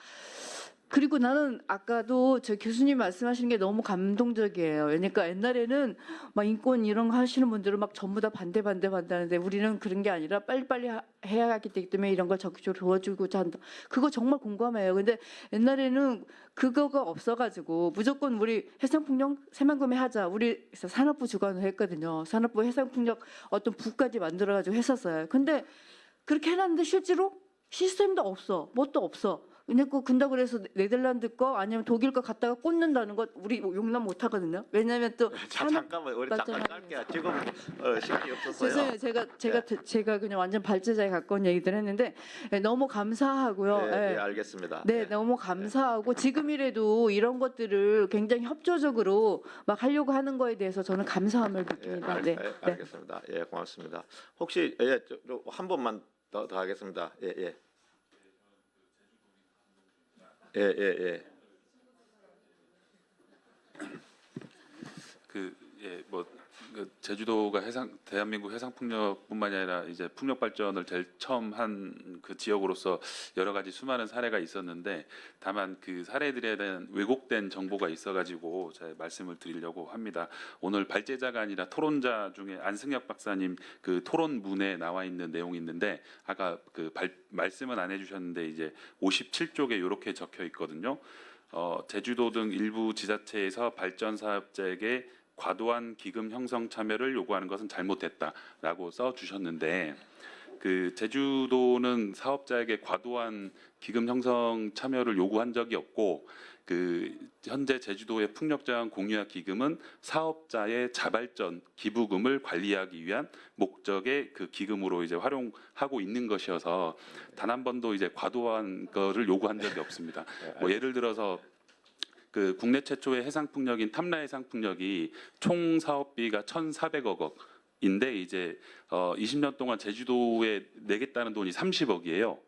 그리고 나는 아까도 저 교수님 말씀하시는 게 너무 감동적이에요. 그러니까 옛날에는 막 인권 이런 거 하시는 분들은 막 전부 다 반대하는데 우리는 그런 게 아니라 빨리빨리 해야 하기 때문에 이런 걸 적극적으로 도와주고 한다. 그거 정말 공감해요. 근데 옛날에는 그거가 없어가지고 무조건 우리 해상풍력 새만금에 하자. 우리 산업부 주관을 했거든요. 산업부 해상풍력 어떤 부까지 만들어가지고 했었어요. 근데 그렇게 해놨는데 실제로 시스템도 없어. 뭣도 없어. 근다고 그래서 네덜란드 거 아니면 독일 거 갖다가 꽂는다는 것 우리 용납 못 하거든요. 왜냐하면 또 잠깐만 우리 잠깐 짧게 지금 시간이 없었어요. 죄송해요. 제가 그냥 완전 발제자에 가까운 얘기들 했는데 너무 감사하고요. 네, 알겠습니다. 네, 너무 감사하고 지금이라도 이런 것들을 굉장히 협조적으로 막 하려고 하는 거에 대해서 저는 감사함을 느낍니다. 네. 알겠습니다. 예, 고맙습니다. 혹시 한 번만 더 하겠습니다. 예. 제주도가 대한민국 해상풍력뿐만이 아니라 이제 풍력 발전을 제일 처음 한 그 지역으로서 여러 가지 수많은 사례가 있었는데 다만 그 사례들에 대한 왜곡된 정보가 있어가지고 제가 말씀을 드리려고 합니다. 오늘 발제자가 아니라 토론자 중에 안승혁 박사님 그 토론문에 나와 있는 내용이 있는데 아까 말씀은 안 해주셨는데 이제 57쪽에 이렇게 적혀 있거든요. 제주도 등 일부 지자체에서 발전 사업자에게 과도한 기금 형성 참여를 요구하는 것은 잘못됐다라고 써 주셨는데 그 제주도는 사업자에게 과도한 기금 형성 참여를 요구한 적이 없고 그 현재 제주도의 풍력자원 공유화 기금은 사업자의 자발전 기부금을 관리하기 위한 목적의 그 기금으로 이제 활용하고 있는 것이어서 단 한 번도 이제 과도한 거를 요구한 적이 없습니다. 뭐 예를 들어서 그 국내 최초의 해상풍력인 탐라해상풍력이 총 사업비가 1,400억 인데 이제 20년 동안 제주도에 내겠다는 돈이 30억이에요.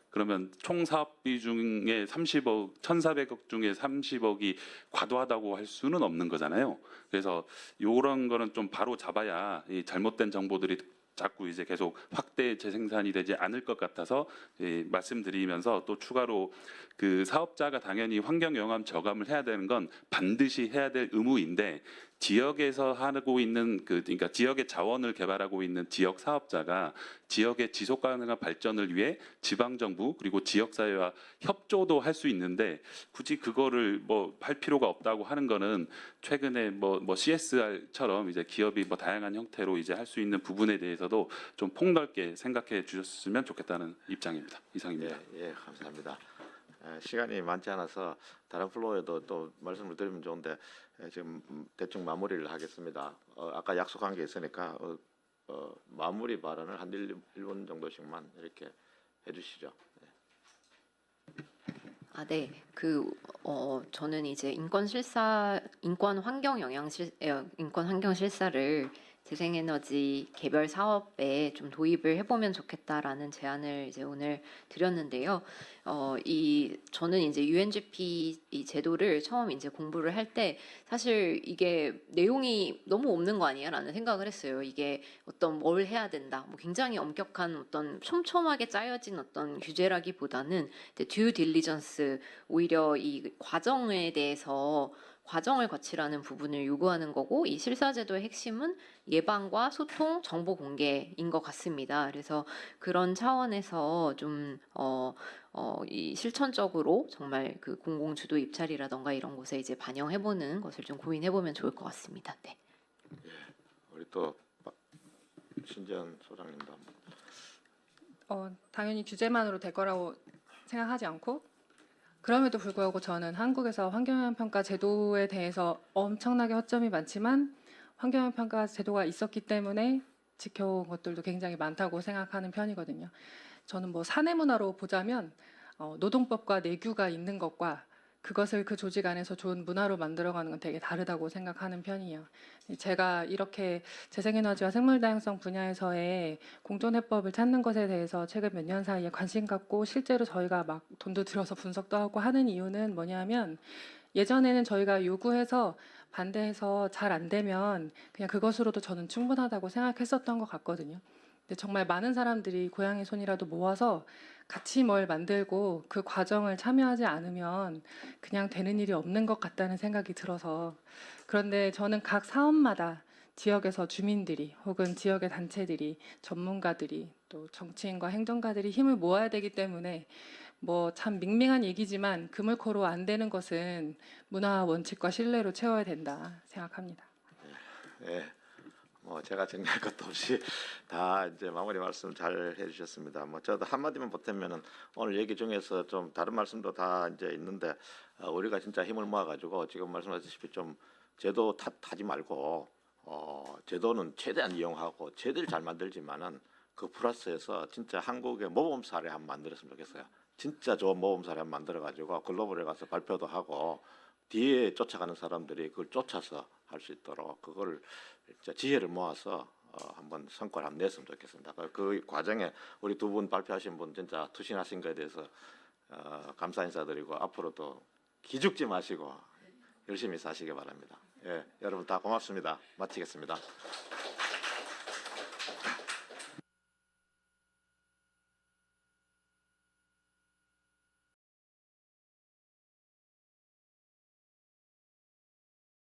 그러면 총 사업비 중에 30억, 1,400억 중에 30억이 과도하다고 할 수는 없는 거잖아요. 그래서 이런 거는 좀 바로 잡아야 이 잘못된 정보들이 자꾸 이제 계속 확대 재생산이 되지 않을 것 같아서 말씀드리면서 또 추가로 그 사업자가 당연히 환경 영향 저감을 해야 되는 건 반드시 해야 될 의무인데 지역에서 하고 있는 그러니까 지역의 자원을 개발하고 있는 지역 사업자가 지역의 지속 가능한 발전을 위해 지방 정부 그리고 지역 사회와 협조도 할 수 있는데 굳이 그거를 뭐 할 필요가 없다고 하는 거는 최근에 뭐 CSR처럼 이제 기업이 뭐 다양한 형태로 이제 할 수 있는 부분에 대해서도 좀 폭넓게 생각해 주셨으면 좋겠다는 입장입니다. 이상입니다. 예, 감사합니다. 시간이 많지 않아서 다른 플로어에도 또 말씀을 드리면 좋은데 지금 대충 마무리를 하겠습니다. 아까 약속한 게 있으니까 마무리 발언을 한 1분 정도씩만 이렇게 해주시죠. 네. 저는 이제 인권 환경 실사를 재생에너지 개별 사업에 좀 도입을 해보면 좋겠다라는 제안을 이제 오늘 드렸는데요. 저는 이제 UNGP 이 제도를 처음 이제 공부를 할 때 사실 이게 내용이 너무 없는 거 아니야라는 생각을 했어요. 이게 어떤 뭘 해야 된다, 뭐 굉장히 엄격한 어떤 촘촘하게 짜여진 어떤 규제라기보다는 듀 딜리전스 오히려 이 과정에 대해서 과정을 거치라는 부분을 요구하는 거고 이 실사제도의 핵심은 예방과 소통, 정보 공개인 것 같습니다. 그래서 그런 차원에서 좀 이 실천적으로 정말 그 공공주도 입찰이라던가 이런 곳에 이제 반영해보는 것을 좀 고민해보면 좋을 것 같습니다. 네. 우리 또 신재현 소장님도 한번. 당연히 규제만으로 될 거라고 생각하지 않고 그럼에도 불구하고 저는 한국에서 환경영향평가 제도에 대해서 엄청나게 허점이 많지만 환경영향평가 제도가 있었기 때문에 지켜온 것들도 굉장히 많다고 생각하는 편이거든요. 저는 뭐 사내문화로 보자면 노동법과 내규가 있는 것과 그것을 그 조직 안에서 좋은 문화로 만들어가는 건 되게 다르다고 생각하는 편이에요. 제가 이렇게 재생에너지와 생물다양성 분야에서의 공존해법을 찾는 것에 대해서 최근 몇 년 사이에 관심 갖고 실제로 저희가 막 돈도 들여서 분석도 하고 하는 이유는 뭐냐면 예전에는 저희가 요구해서 반대해서 잘 안 되면 그냥 그것으로도 저는 충분하다고 생각했었던 것 같거든요. 근데 정말 많은 사람들이 고양이 손이라도 모아서 같이 뭘 만들고 그 과정을 참여하지 않으면 그냥 되는 일이 없는 것 같다는 생각이 들어서 그런데 저는 각 사업마다 지역에서 주민들이 혹은 지역의 단체들이 전문가들이 또 정치인과 행정가들이 힘을 모아야 되기 때문에 뭐 참 밍밍한 얘기지만 그물코로 안 되는 것은 문화 원칙과 신뢰로 채워야 된다 생각합니다. 예. 뭐 제가 정리할 것도 없이 다 이제 마무리 말씀 잘 해주셨습니다. 뭐 저도 한 마디만 보태면은 오늘 얘기 중에서 좀 다른 말씀도 다 이제 있는데 우리가 진짜 힘을 모아가지고 지금 말씀하셨다시피 좀 제도 탓하지 말고 제도는 최대한 이용하고 제도를 잘 만들지만은 그 플러스에서 진짜 한국의 모범 사례 한번 만들었으면 좋겠어요. 진짜 좋은 모범 사례 한번 만들어가지고 글로벌에 가서 발표도 하고 뒤에 쫓아가는 사람들이 그걸 쫓아서 할 수 있도록 그걸 진짜 지혜를 모아서 한번 성과를 한번 냈으면 좋겠습니다. 그 과정에 우리 두 분 발표하신 분 진짜 투신하신 것에 대해서 감사 인사드리고 앞으로도 기죽지 마시고 열심히 사시기 바랍니다. 예, 여러분 다 고맙습니다. 마치겠습니다.